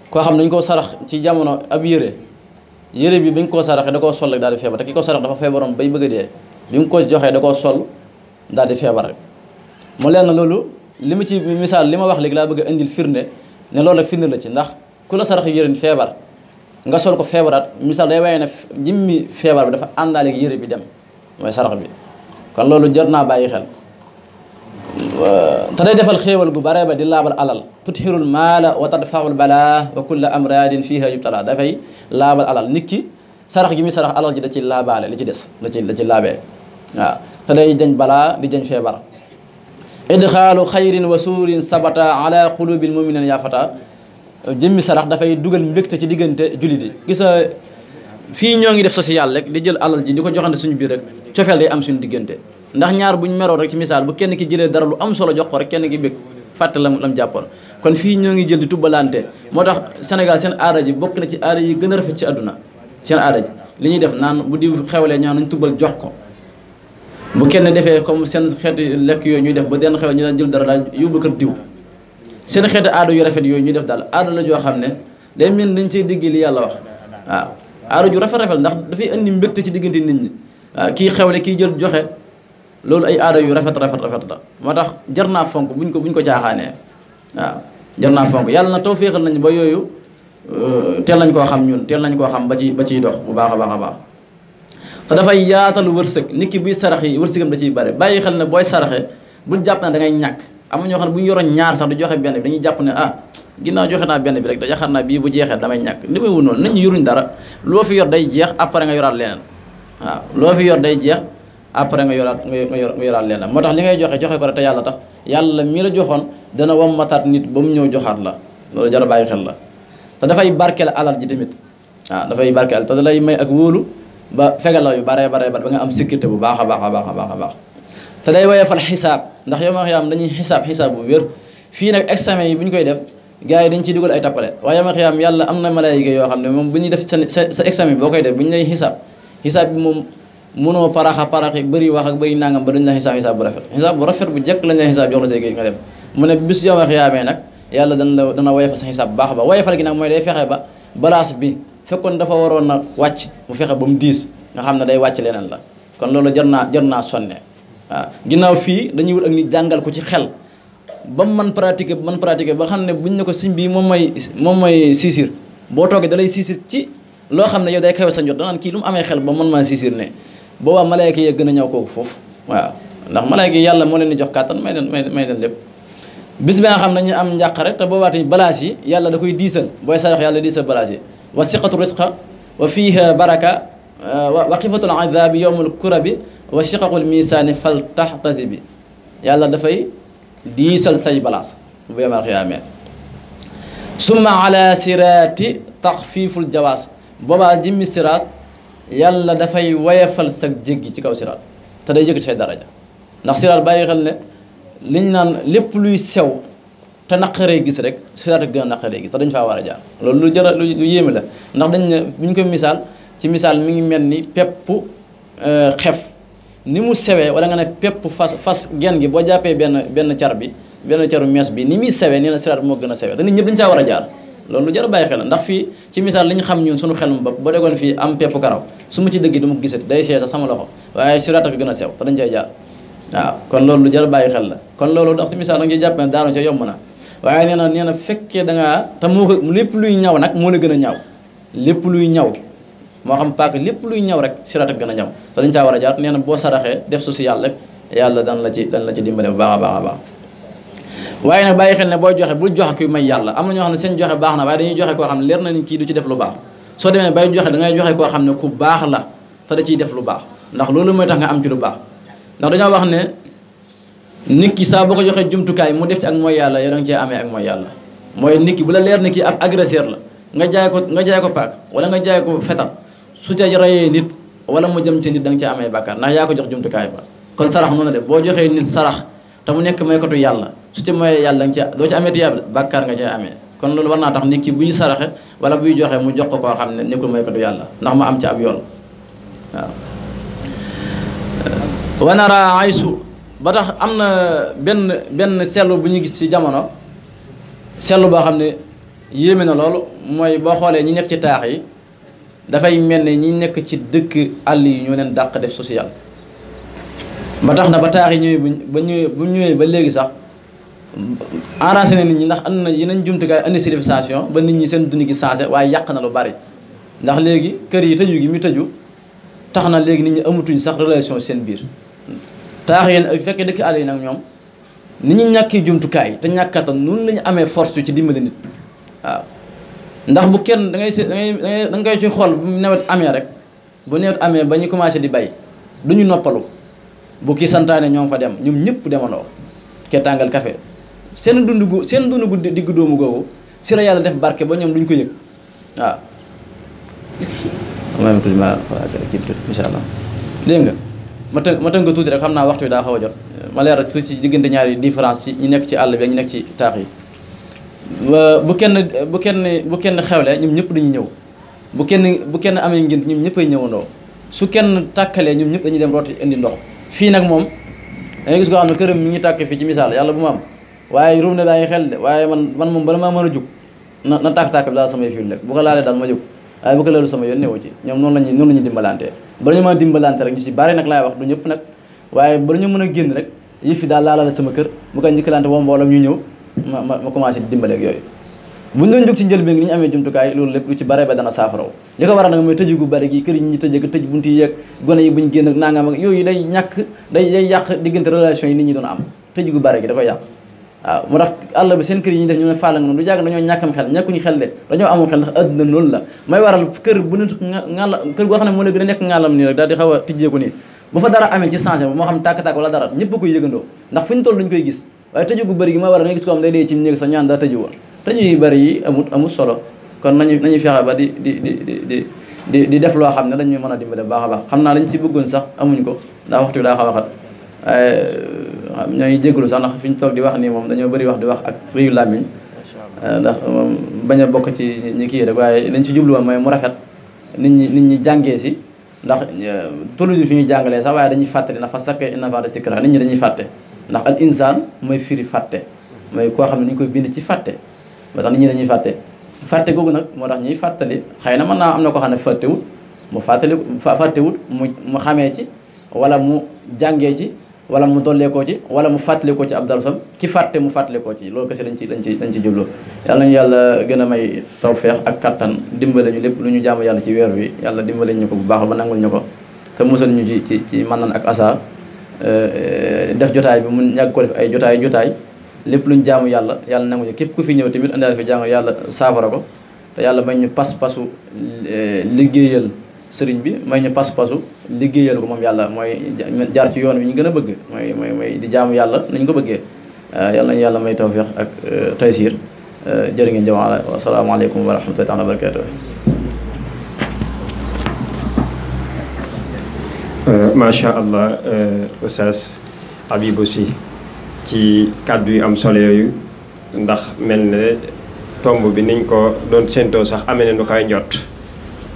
koo xam dañ koo sarax ci jamono ab yére bi bañ koo saraxe da koo sol rek daal di feebar te ki ko sarax dafa feebaroon bay bëgg a dee bi nga ko joxee da koo sol daal di feebar rek mu leen na loolu li ma ci misaal li ma wax léegi laa bëgg a indil firnde ne loolu rek firnde la ci ndax ku la sarax yére feebar nga sol ko feebaraat misaal day waaye ne jimmi feebar bi dafa àndaale ak yére bi dem mooy sarax bi kon loolu jar naa bàyyi xel te day defal xéewal gu bare ba di laabal alal tuthirul maala wa tadfaul balaa wa kulla amradin fiha yubtala dafay laabal alal nit ki sarax gi muy sarax alal ji da ci laabaale li ci des da ci laabee waaw te day jañ balaa di jañ feebar idxaalu xayrin wa suurin sabata ala qulubil muminina yaa fata jëmmi sarax dafay dugal mbégte ci diggante jullit yi gisa fii ñoo ngi def social rek di jël alal ji di ko joxante suñu biir rek cofeel day am suñu diggante ndax ñaar buñ meroon rek ci misaal bu kenn ki jëlee dara lu am solo jox ko rek kenn ki bég fàtte lam jàppoon kon fii ñoo ngi jël di tubbalante moo tax Sénégal seen aada ji bokk na ci aada yi gën a rafet ci àdduna seen aada ji li ñuy def naan bu di xewlee ñaan nañ tubbal jox ko bu kenn defee comme seen xeeti lekk yooyu ñuy def ba den xew ñu daan jël dara daal yóbbu kër diw seen xeeti aada yu rafet yooyu ñuy def daal aada la joo xam ne day mel dañ cey dégg li yàlla wax waaw aada ju rafet ndax dafay indi mbégte ci diggante nit ñi waaw kii xewle kii jël joxe loolu ay aada yu rafet la moo tax jar naa fonk buñ ko caaxaanee waaw jar naa fonk yàlla na tawféexal nañ ba yooyu teel nañ koo xam ñun teel nañ koo xam ba ciy dox bu baax a baax te dafay yaatal wërsëg nit ki buy sarax yi wërsëgam da ciy bare bàyyi xel ne booy saraxe bul jàpp ne da ngay ñàkk am na ñoo xam ne bu ñu yoroon ñaar sax du joxe benn bi dañuy jàpp ne ginnaaw joxe naa benn bi rek da yaxar naa bii bu jeexee damay ñàkk li may wu noonu nit ñi yoruñ dara loo fi yor day jeex après nga yoraat leneen waaw loo fi yor day jeex après nga yoraat leneen moo tax li ngay joxe ko rek te yàlla tax yàlla mi la joxoon dana wammataat nit ba mu ñëw joxaat la loolu jar a bàyyi xel la te dafay barkeel alal ji tamit waaw dafay barkeel te da lay may ak wóolu ba fegal la yu bare ba nga am sécurité bu baax a baax te day woyefal xisaab ndax yow ma xiyaam dañuy xisaab bu wér fii nag examen yi bu ñu koy def gars yi dañ ciy dugal ay tappale waaye yow ma xiyaam yàlla am na malaayika yoo xam ne moom bu ñuy def sa examen boo koy def bu ñu lay xisaab bi moom mënoo paraxi bëri wax ak bëri nangam ba dañ la xisaab bu rafet bu jekk lañ la xisaab jox la say nga dem mu ne bis yow ma xiyaamee nag yàlla dana woyefal sa xisaab bu baax ba woyefal gi nag mooy day fexe ba balance bi fekkoon dafa waroon na wàcc mu fexe ba mu diis nga xam ne day wàcc leneen la kon loolu jar naa sonne waaw ginnaaw fii dañuy wut ak nit jàngal ko ci xel ba mu mën pratiquer ba xam ne buñ ne ko siñ bii moom mooy siisir boo toogee da lay siisir ci loo xam ne yow day kawe sa njot danaan kii lu mu amee xel ba mën maa siisir ne boobaa malaayka yi gën a ñëw kooku foofu waaw ndax malaayka yi yàlla moo leen di jox kàttan may leen lépp bis bi nga xam ne dañuy am njàqare te boobaa tamit balaas yi yàlla da koy diisal booy sarax yàlla diisal balaas yi wa siqatu risqa wa fiiha baraka wa xifatul adabi yowmul kurabi wa shiqaqul misaani fal taxtasi bi yàlla dafay diisal say balaas bu yemal xiyaamee summa ala siraati taxfiiful jawaas boobaa jimmi siraat yàlla dafay woyefal sa jéggi ci kaw siraat te day jéggi say daraja ndax siraat bàyyi xel ne liñ naan lépp luy sew te naqaree gis rek siraat ak gën a naqaree gis te dañ faa war a jaar loolu lu yéeme la ndax dañ ne bu ñu koy misaal ci misaal mi ngi mel ni peppu xef ni mu sewee wala nga ne pepp fas genn gi boo jàppee benn car bi benn caru mees bi ni muy sewee nee na siraat moo gën a sewee te nit ñëpp dañu caa war a jaar loolu lu jar a bàyyi xel ndax fii ci misaal li ñu xam ñun suñu xelum bopp boo degoon fii am pepp karaw su ma ci dëgg du ma ko gisati day see sa sama loxo waaye siraat ko gën a sew te dañ cay jaar waaw kon loolu lu jar a bàyyi xel la kon loolu ndax ci misaal da nga ciy jàpp ne daanu ca yomb na waaye nee na fekkee da ngaa te moo ko lépp luy ñaw nag moo la gën a ñaaw lépp luy ñaw moo xam paak lépp luy ñaw rek siraat ak gën a ñaw te dañ caa war a jaar nee na boo saraxee def social rek yàlla dan la ci dimbale bu baax a baax a baax waaye nag bàyyi xel ne booy joxe bul joxe kuy may yàlla am na ñoo xam ne seen joxe baax na waaye dañuy joxe koo xam ne leer na ni kii du ci def lu baax soo demee bay joxe da ngay joxe koo xam ne ku baax la te da ciy def lu baax ndax loolu mooy tax nga am ci lu baax ndax dañoo wax ne nit ki saa boo ko joxee jumtukaay mu def ci ak mooy yàlla yow da nga cee amee ak mooy yàlla mooy nit ki bu la leer ne kii ab agresseur la nga jaay ko paak wala nga jaay ko fetal su ca rayee nit wala mu jëm ci nit da nga cee amee bàkkaar ndax yaa ko jox jumtukaay ba kon sarax noonu def boo joxee nit sarax te mu nekk maykatu yàlla su ci mooy yàlla nga doo ci amee tiyaab bàkkaar nga cee amee kon loolu war naa tax nit ki buy saraxe wala buy joxe mu jox ko koo xam ne nekkul maykatu yàlla ndax mu am ci ab yool waaw wanara aysu ba tax am na benn seetlu bu ñu gis ci jamono seetlu boo xam ne yéeme na loolu mooy boo xoolee ñi nekk ci taax yi dafay mel ne ñi nekk ci dëkk àll yi ñoo leen dàq def social ba tax na ba taax yi ñëwee bu ñëwee ba léegi sax arrangé na nit ñi ndax am na yeneen jumtukaay indi civilisation ba nit ñi seen dund gi changé waaye yàq na lu bari ndax léegi kër yi tëju gi mu tëju tax na léegi nit ñi amatuñ sax relation seen biir taax yi ak fekkee dëkk àll yi nag ñoom ni ñu ñàkkee jumtukaay te ñàkkata noonu la ñu amee force ci dimbali nit waaw ndax bu kenn da nga koy ci xool bu nawet amee rek bu nawet amee ba ñu commencé di bay du ñu noppalu bu kii santaane ñoom fa dem ñoom ñëpp demandoo ke tàngal café seen dund gu diggu doomu googu si la yàlla def barke ba ñoom duñ ko yëg waaw ma tuuti ma kii tuuti incha allah dégg nga ma tënk tuuti rek xam naa waxtu bi daa xaw a jot ma leeral tuuti ci diggante ñaari différence ci ñi nekk ci àll bi ak ñi nekk ci taax yi bu kenn xewle ñoom ñëpp dañuy ñëw bu kenn amee ngént ñoom ñëppay ñëwandoo su kenn tàkkalee ñoom ñëpp dañuy dem rooti indi ndox fii nag moom da ngay gis koo xam ne këram mi ngi tàkk fii ci misaal yàlla bu ma am waaye ruum ne baa ngi xel de waaye man moom bala maa mën a jug na tàkk-tàkk bi daal samay fiil rek bu ko laalee daal ma jóg waaye bu ko leelu sama yoon newu ci ñoom noonu la ñuy dimbalantee bala ñu mën a dimbalante rek ñu si bari nag laay wax du ñëpp nag waaye bala ñu mën a génn rek yëf yi daal laalale sama kër bu koy njëkkalante woo mboolam ñu ñëw ma commencé di dimbale ak yooyu buñ doon jóg ci njëlbéen gi ni ñu amee jumtukaay loolu lépp lu ci bare ba dana saafaraw li ko waral nag mooy tëju gu bari gi kër yi ñu tëj ak tëj buntu yi yeeg gone yi buñ génn ak nangam ak yooyu day yàq diggante relation yi nit ñi doon am tëju gu bari gi da koy yàq waaw moo tax àll bi seen kër yi ñuy def ñu ne fàlla noonu du jàgg dañoo ñàkkam xel ñàkkuñu xel de dañoo amul xel ndax àdduna noonu la may waral kër bu nit ngala kër goo xam ne moo la gën a nekk ngaalam nii rek daal di xaw a tijjeeku nii bu fa dara amee ci changé moo xam tàkk-tàkk wala dara ñëpp a koy yëgandoo ndax fu ñu toll dañu koy gis waaye tëju gu bëri gi ma waral nga gis ko xam day dee ci néeg sax ñaan daa tëju woon tëju yu bëri yi amut solo kon nañu fexe ba di def loo xam ne dañuy mën a dimbale baax a baax xam naa lañ ci bëggoon sax amuñ ko ndax waxtu bi daa xaw a xat waaye ñooy jégalu sax ndax fi ñu toog di wax nii moom dañoo bëri wax di wax ak réyu làmmiñ ndax moom bañ a bokk ci ñi kii rek waaye liñ ci jubluwoon mooy mu rafet nit ñi jàngee si ndax tollu fi ñuy jàngalee sax waaye dañuy fàttali ndax fa sakkee inna fa'da zikra nit ñi dañuy fàtte ndax al insaan mooy firi fàtte mooy koo xam ne ni ñu koy bind ci fàtte moo tax nit ñi dañuy fàtte googu nag moo tax ñuy fàttali xëy na mën naa am na koo xam ne fàttewut mu xamee ci wala mu jàngee ci wala mu dolleekoo ci wala mu fàttalikoo ci ab darsam ki fàtte mu fàttalikoo ci loolu kese lañ ci jublu yàlla nañu yàlla gën a may tawfeex ak kattan dimbale ñu lépp lu ñu jaamu yàlla ci weer wi yàlla dimbale ñu ko bu baax ba nangul ñu ko te musal ñu ci manan ak asa def jotaay bi mun ñàgg ko def ay jotaay lépp lu ñu jaamu yàlla nanguñu képp ku fi ñëw tamit andaale fi jàng yàlla saafara ko te yàlla may ñu pas-pasu liggéeyal sëriñ bi may ñu pas-pasu liggéeyal ko moom yàlla mooy jaar ci yoon wi ñu gën a bëgg mooy di jaamu yàlla nañ ko bëggee yàlla nañu yàlla may tawfiq ak taysir jërë ngeen jëf asalaamaaleykum wa rahmatullahi taala wa barakatuh macha allah Oustaz Habibou Sy ci kàddu yu am solo yooyu ndax mel ne tomb bi niñ ko doon séentoo sax amee na nu koy njot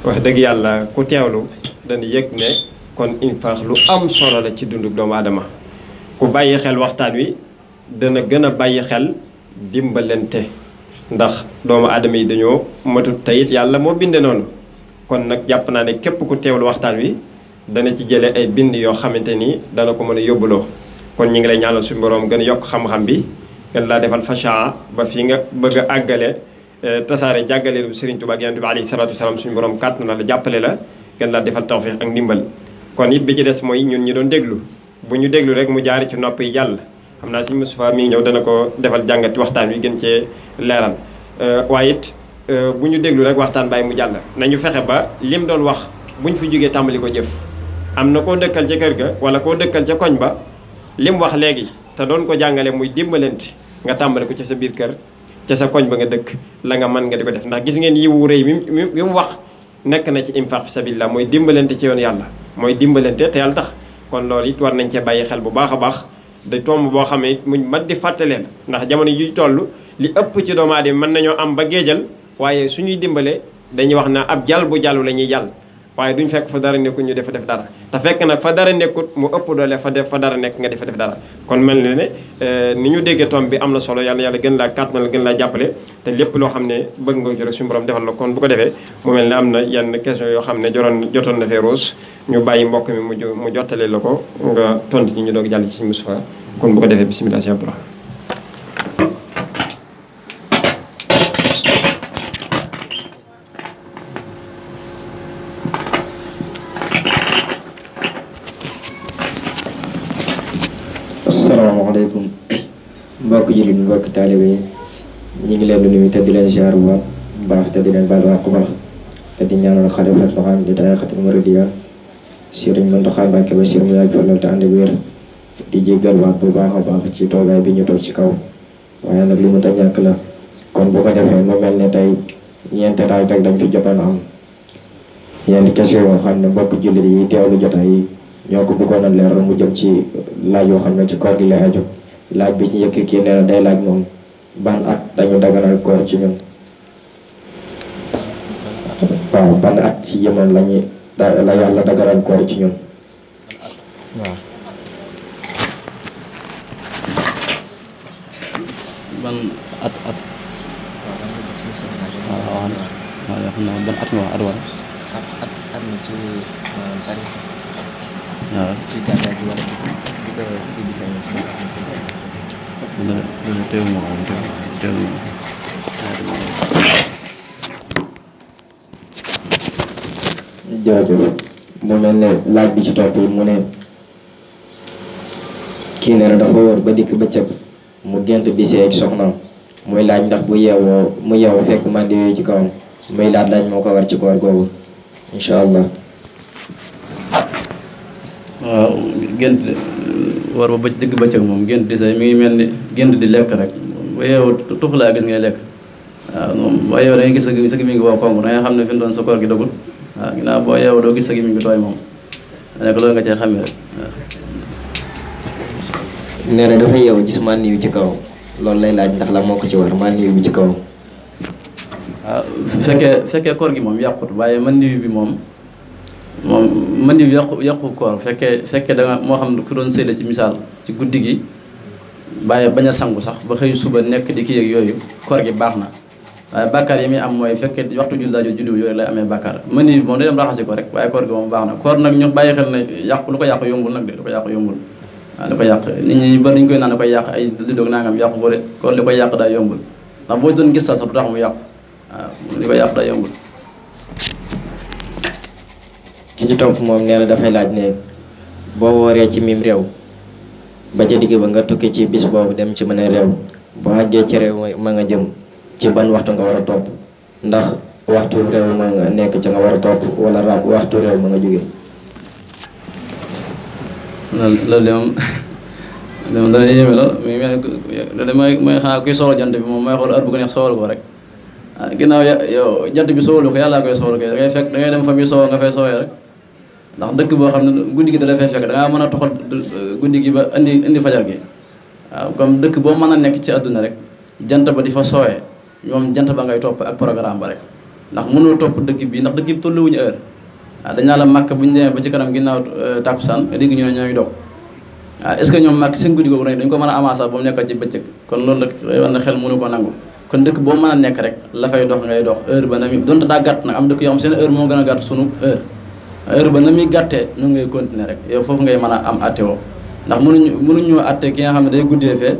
wax dëgg yàlla ku teewlu dañu yëg ne kon infaax lu am solo la ci dunduk doomu aadama ku bàyyi xel waxtaan wi dana gën a bàyyi xel dimbalante ndax doomu aadama yi dañoo matut tayit yàlla moo binde noonu kon nag jàpp naa ne képp ku teewlu waxtaan wi dana ci jële ay bind yoo xamante ni dana ko mën a yóbbuloo kon ñu ngi lay ñaanal suñu borom gën a yokk xam-xam bi gën laa defal fashaa ba fi nga bëgg a àggale tasaare jàggaleelu Serigne Touba ak Yonent bi alayhi salaatu wasalaam suñu borom kàttan na la jàppale la gën laa defal tawfiq ak ndimbal kon it bi ci des mooy ñun ñi doon déglu bu ñu déglu rek mu jaari ci nopp yi jàll xam naa Serigne Moustapha mi ngi ñëw dana ko defal jàngati waxtaan wi gën cee leeral waaye it bu ñu déglu rek waxtaan bàyyi mu jàll nañu fexe ba lim doon wax buñ fi jógee tàmbali ko jëf am na koo dëkkal ca kër ga wala koo dëkkal ca koñ ba lim wax léegi te doon ko jàngale muy dimbalante nga tàmbali ko ca sa biir kër ca sa koñ ba nga dëkk la nga mën nga di ko def ndax gis ngeen yiwu rëy mi mu wax nekk na ci infaq fi sabilillah mooy dimbalante ci yoon yàlla mooy dimbalante te yàlla tax kon loolu it war nañ cee bàyyi xel bu baax a baax da tomb boo xam ne it muñ mat di fàttaleen ndax jamono yu toll li ëpp ci doomu aadama mën nañoo am ba géejal waaye suñuy dimbale dañuy wax na ab jàll bu jàllu la ñuy jàll waaye duñ fekk fa dara nekkul ñu defa def dara te fekk nag fa dara nekkut mu ëpp doole fa dara nekk nga defa def dara kon mel na ne ni ñu déggee tomb bi am na solo yàlla gën laa kàttanal gën laa jàppale te lépp loo xam ne bëgg nga ko rek suñu borom defal la kon bu ko defee mu mel ne am na yenn question yoo xam ne jotoon na fee roos ñu bàyyi mbokk mi mu jottale la ko nga tontu ci ñu doog jàll ci Serigne Moustapha kon bu ko defee bismillah Cheikh Abdourahmane asalaamaaleykum mbokk jullit mbokk taalibe yi ñu ngi leen di nuyu te di leen ziar bu baax te di leen baal bu baax te di ñaanal xalifatul aam di tariixatul muriidiyya Sëriñ Muntaxa Mbàkke ba sir mu yàgg fa lool te ànd ak wér di jéggal waat bu baax a baax ci toogaay bi ñu toog ci kaw waaye nag lu mu ta ñàkk la kon bu ko defee mu mel ne tey ñeenti laaj rek dañ fi jotoon am ñeenti question yoo xam ne mbokk jullit yi teewlu jotaay yi ñoo ko bëggoon a leeral mu jëm ci laaj yoo xam ne ci koor gi lay aju laaj bi ci njëkk kii nee na day laaj moom ban at dañu daganal koor ci ñun waaw ban at ci yemoon la yàlla daganal koor ci ñun waaw ban at waaw xam naa ban at nga wax at wala at mi ci tarix waaw ci gàddaay gi wala di ko di feeñ ci loolu teew ma woon teew jërëjëf mu mel ne laaj bi ci topp yi mu ne kii nee na dafa wóor ba dikk bëccëg mu gént di sëy ak soxnaam muy laaj ndax bu yeewoo fekk màndi yooyu ci kawam muy laaj moo ko war ci koor googu incha allah. waaw gént war ba digg bëccëg moom gént di sëy mi ngi mel ni gént di lekk rek bu yeewoo tux laa gis ngay lekk waaw moom boo yeewoo da ngay gis sa gi mi ngi wow konk da ngay xam ne fi mu doon sa koor gi dogul waaw ginnaaw boo yeewoo doo gis sa gi mi ngi tooy moom nekk loolu nga cee xamee rek waaw. nee na dafa yeewu gis màndi yu ci kaw loolu lay laaj ndax la moo ko ci war màndi yu bi ci kaw. waaw fekkee koor gi moom yàqut waaye màndi bi moom màndi bi yàqu koor fekkee da nga moo xam ku doon sëy la ci misaal ci guddi gi bàyyi bañ a sangu sax ba xëy suba nekk di kii ak yooyu koor gi baax na waaye bàkkaar yi muy am mooy fekkee waxtu julli daa jot julli yooyu lay amee bàkkaar màndi bi moom day dem raxasi ko rek waaye koor gi moom baax na koor nag ñu bàyyi xel ne lu ko yàq yombul nag de lu ko yàq yombul waaw li ko yàq nit ñi bari dañu koy naan da koy yàq ay li doog nangam yàqu ko de kon li koy yàq daa yombul ndax boo doon gis sax du tax mu yàqu waaw li koy yàq daa yombul. ki ci topp moom nee na dafay laaj ne boo wooree ci mim réew ba ca digg ba nga tukki ci bis boobu dem ci meneen réew boo àggee ci réew ma nga jëm ci ban waxtu nga war a topp ndax waxtu réew ma nga nekk ca nga war a topp wala waxtu réew ma nga jóge. loolu de moom dana yéeme lool mi mel mooy xanaa kuy soxla jant bi moom mooy xool heure bu ko neex soxal ko rek ginnaaw yow jant bi soxalu ko yàllaa koy soxal ko da ngay fekk da ngay dem fa muy soxal nga fay soxee rek ndax dëkk boo xam ne guddi gi da la fay fekk da ngaa mën a toxal guddi gi ba indi fajar gi waaw comme dëkk boo mën a nekk ci àdduna rek jant ba di fa soowee ñoom jant ba ngay topp ak programme ba rek ndax mënul topp dëkk bi ndax dëkk bi tolluwuñu heure waaw dañ naa la màkk bu ñu demee ba ci kanam ginnaaw tàkkusaan nga dégg ñu ne ñooy dog waaw est ce que ñoom màkk seen guddi googu dañ ko mën a amaasa ba mu nekk ci bëccëg kon loolu la war na xel mënu ko nangu kon dëkk boo mën a nekk rek la fay dox ngay dox heure ba na muy donte daa gàtt nag am dëkk yoo xam seen heure moo gën a gàtt sunu heure ba na muy gàttee nu ngay continuer rek yow foofu ngay mën a am atte woo ndax mënuñu atte ki nga xam ne day guddee fee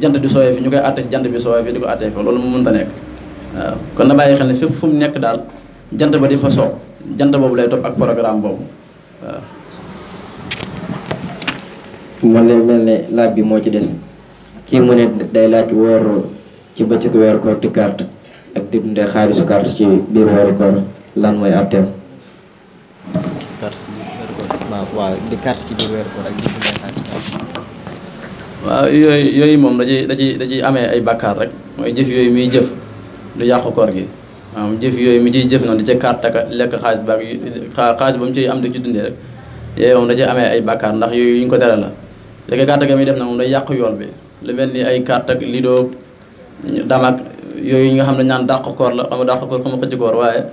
jant bi sooyee fi ñu koy atte ci jant bi sooyee fi di ko attee fi loolu mu mënta nekk waaw kon na bàyyi xel ne fépp fu mu nekk daal jant ba di fa soo jant boobu lay topp ak programme boobu waaw. man de mel ne laaj bi moo ci des kii mu ne day laaj woor ci bëccëg weeru koor di carte ak di dundee xaalisu carte ci biir weeru koor lan mooy atteem. carte ci biir weeru koor waaw di carte ci biir weeru koor ak di dundee xaalisu carte. waaw yooyu moom da ciy amee ay bàkkaar rek mooy jëf yooyu muy jëf du yàqu koor gi waaw jëf yooyu mi ciy jëf noonu di ca carte ak lekk xaalis ba xaalis ba mu ciy am di ci dundee rek yooyu moom da ciy amee ay bàkkaar ndax yooyu yu ñu ko tere la léegi carte ga muy def na moom day yàq yool bi lu mel ni ay carte ak lido damak yooyu nga xam ne ñaan dàq koor la xam dàq koor xam xëcc koor waaye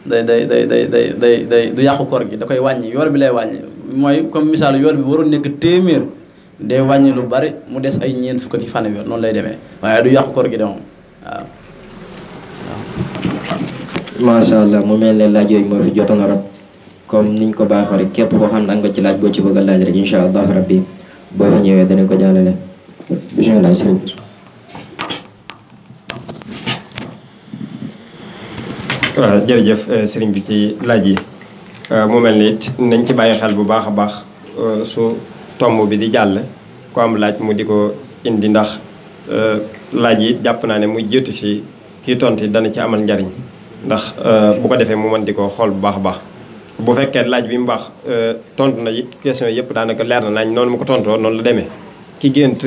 day du yàqu koor gi da koy wàññi yool bi lay wàññi mooy comme misaal yool bi waroon nekk téeméer day wàññi lu bari mu des ay ñeent fukk ak fanweer noonu lay demee waaye du yàqu koor gi de moom waaw. macha allah mu mel ne laaj yooyu moo fi jotoon a rab comme niñ ko baaxoo rek képp koo xam ne am nga ci laaj boo ci bëgg a laaj rek incha allah rabbi boo fa ñëwee danañ ko jàllale bisimilah sëriñ bi. waaw jërëjëf sëriñ bi ci laaj yi mu mel ni it nañ ci bàyyi xel bu baax a baax su tomb bi di jàll ku am laaj mu di ko indi ndax laaj yi jàpp naa ne muy jiitu si kii tontu dana ci amal njariñ ndax bu ko defee mu mën di ko xool bu baax a baax bu fekkee laaj bi mu baax tontu na it question yëpp daanaka leer na nañ noonu mu ko tontoo noonu la demee ki gént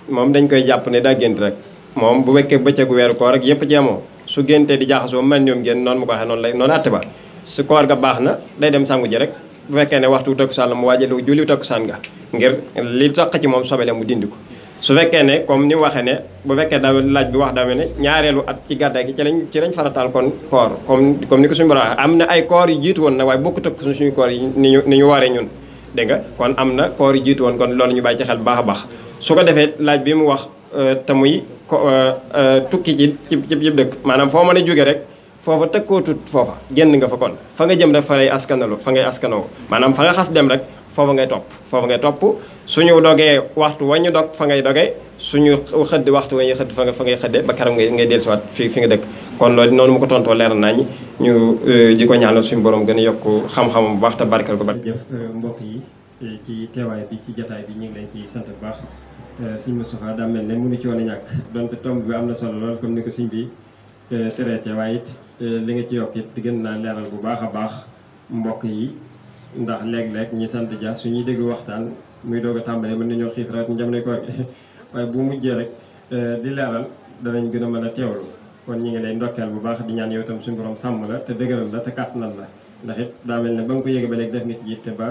moom dañ koy jàpp ne daa gént rek moom bu fekkee bëccëgu weeru koor rek yëpp ci amoo su géntee di jaaxasoo man ñoom génn noonu mu ko waxee noonu lay noonu àtte ba su koor ga baax na day dem sangu ji rek bu fekkee ne waxtu takkusaan la mu waajal julli takkusaan nga ngir li tax ci moom sobele mu dindi ko su fekkee ne comme ni mu waxee ne bu fekkee da laaj bi wax dama ne ñaareelu at ci gàddaay gi ci lañ farataal kon koor comme ni ko suñu borom waxee am na ay koor yu jiitu woon na waaye bokkut ak suñu koor yi ni ñu waree ñun dégg nga kon am na koor yu jiitu woon kon loolu ñu bàyyi ci xel baax a baax su ko defee laaj bi mu wax te muy tukki ci dëkk maanaam foo mën a jóge rek foofa tëkkootut foofa génn nga fa kon fa nga jëm rek fa lay askanalo fa ngay askanoo maanaam fa nga xas dem rek foofa ngay topp suñu dogee waxtu wa ñu dog fa ngay dogee suñu xëdd waxtu wa ñuy xëdd fa ngay xëddee ba keroog ngay dellusiwaat fi nga dëkk kon loolu noonu mu ko tontoo leer nañu ñu di ko ñaanal suñu borom gën a yokk xam-xam bu baax te barkeel ko ba jëf mbokk yi ci teewaay bi ci jotaay bi ñu ngi leen ci sant bu baax sëñ Moustapha daa mel ne mënu ci woon a ñàkk donte tomb bi am na solo lool comme ni ko sëñ bi traité waaye it li nga ci yokk it gën naa leeral bu baax a baax mbokk yi ndax léeg-léeg ñi sant Dia suñuy dégg waxtaan muy doog a tàmbalee mën nañoo xiif rek ñu jamono ko waaye bu mujjee rek di leeral danañ gën a mën a teewlu kon ñu ngi lay ndokkeel bu baax di ñaan yow itam suñu borom sàmm la te dëgëral la te kàttanal la ndax it daa mel ne ba nga ko yéege ba léegi def nga ci yitte ba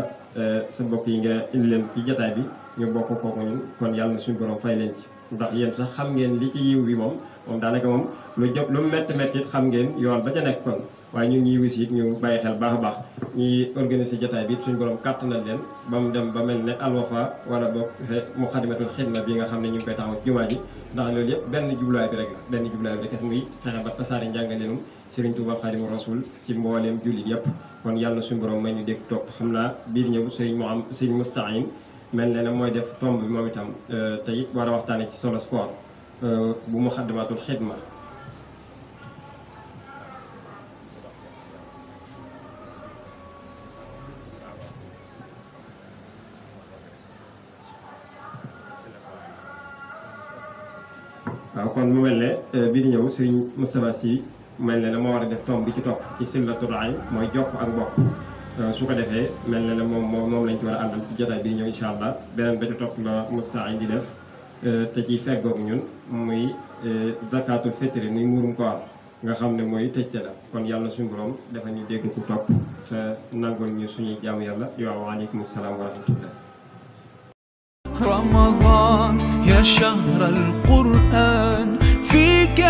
sa mbokk yi nga indi leen ci jotaay bi ñu bokk kooku ñun kon yàlla na suñu borom fay leen ci ndax yéen sax xam ngeen li ci yiw bi moom daanaka moom lu métti métti it xam ngeen yoon ba ca nekk kon waaye ñun ñuy wis it ñu bàyyi xel baax a baax ñuy organiser jotaay bi suñu borom kàttanal leen ba mu dem ba mel ne Alwafa wala boog Muxaddamatul Xidma bi nga xam ne ñu ngi koy taxaw ci jumaa ji ndax loolu yëpp benn jubluwaay bi rek la benn jubluwaay bi rek muy fexe ba tasaare njàngaleenum Serigne Touba Xaadimu Rasuul ci mbooleem jullit yëpp kon yàlla suñu borom may ñu dégg topp xam naa biir ñëw Serigne Moustahine mel ne mooy def tomb bi moom itam te it war a waxtaane ci solo sport bu Muxaddamatul Xidma waaw kon mu mel ne bii di ñëw Serigne Moustapha Sy mel ne moo war a def tomb bi ci topp ci sillatul rahim mooy jokk ak mbokk su ko defee mel ne moom lañ ci war a àndal ci jotaay bii ñëw incha allah beneen ba ci topp la Moustahine di def te ci feggoog ñun muy zakatul fitri muy muurum koor nga xam ne mooy tëjte la kon yàlla suñu borom dafa ñu dégg ku topp te nangul ñu suñuy jaamu yàlla yow waaleykum salaam wa rahmatullah رمضان يا شهر القرآن فيك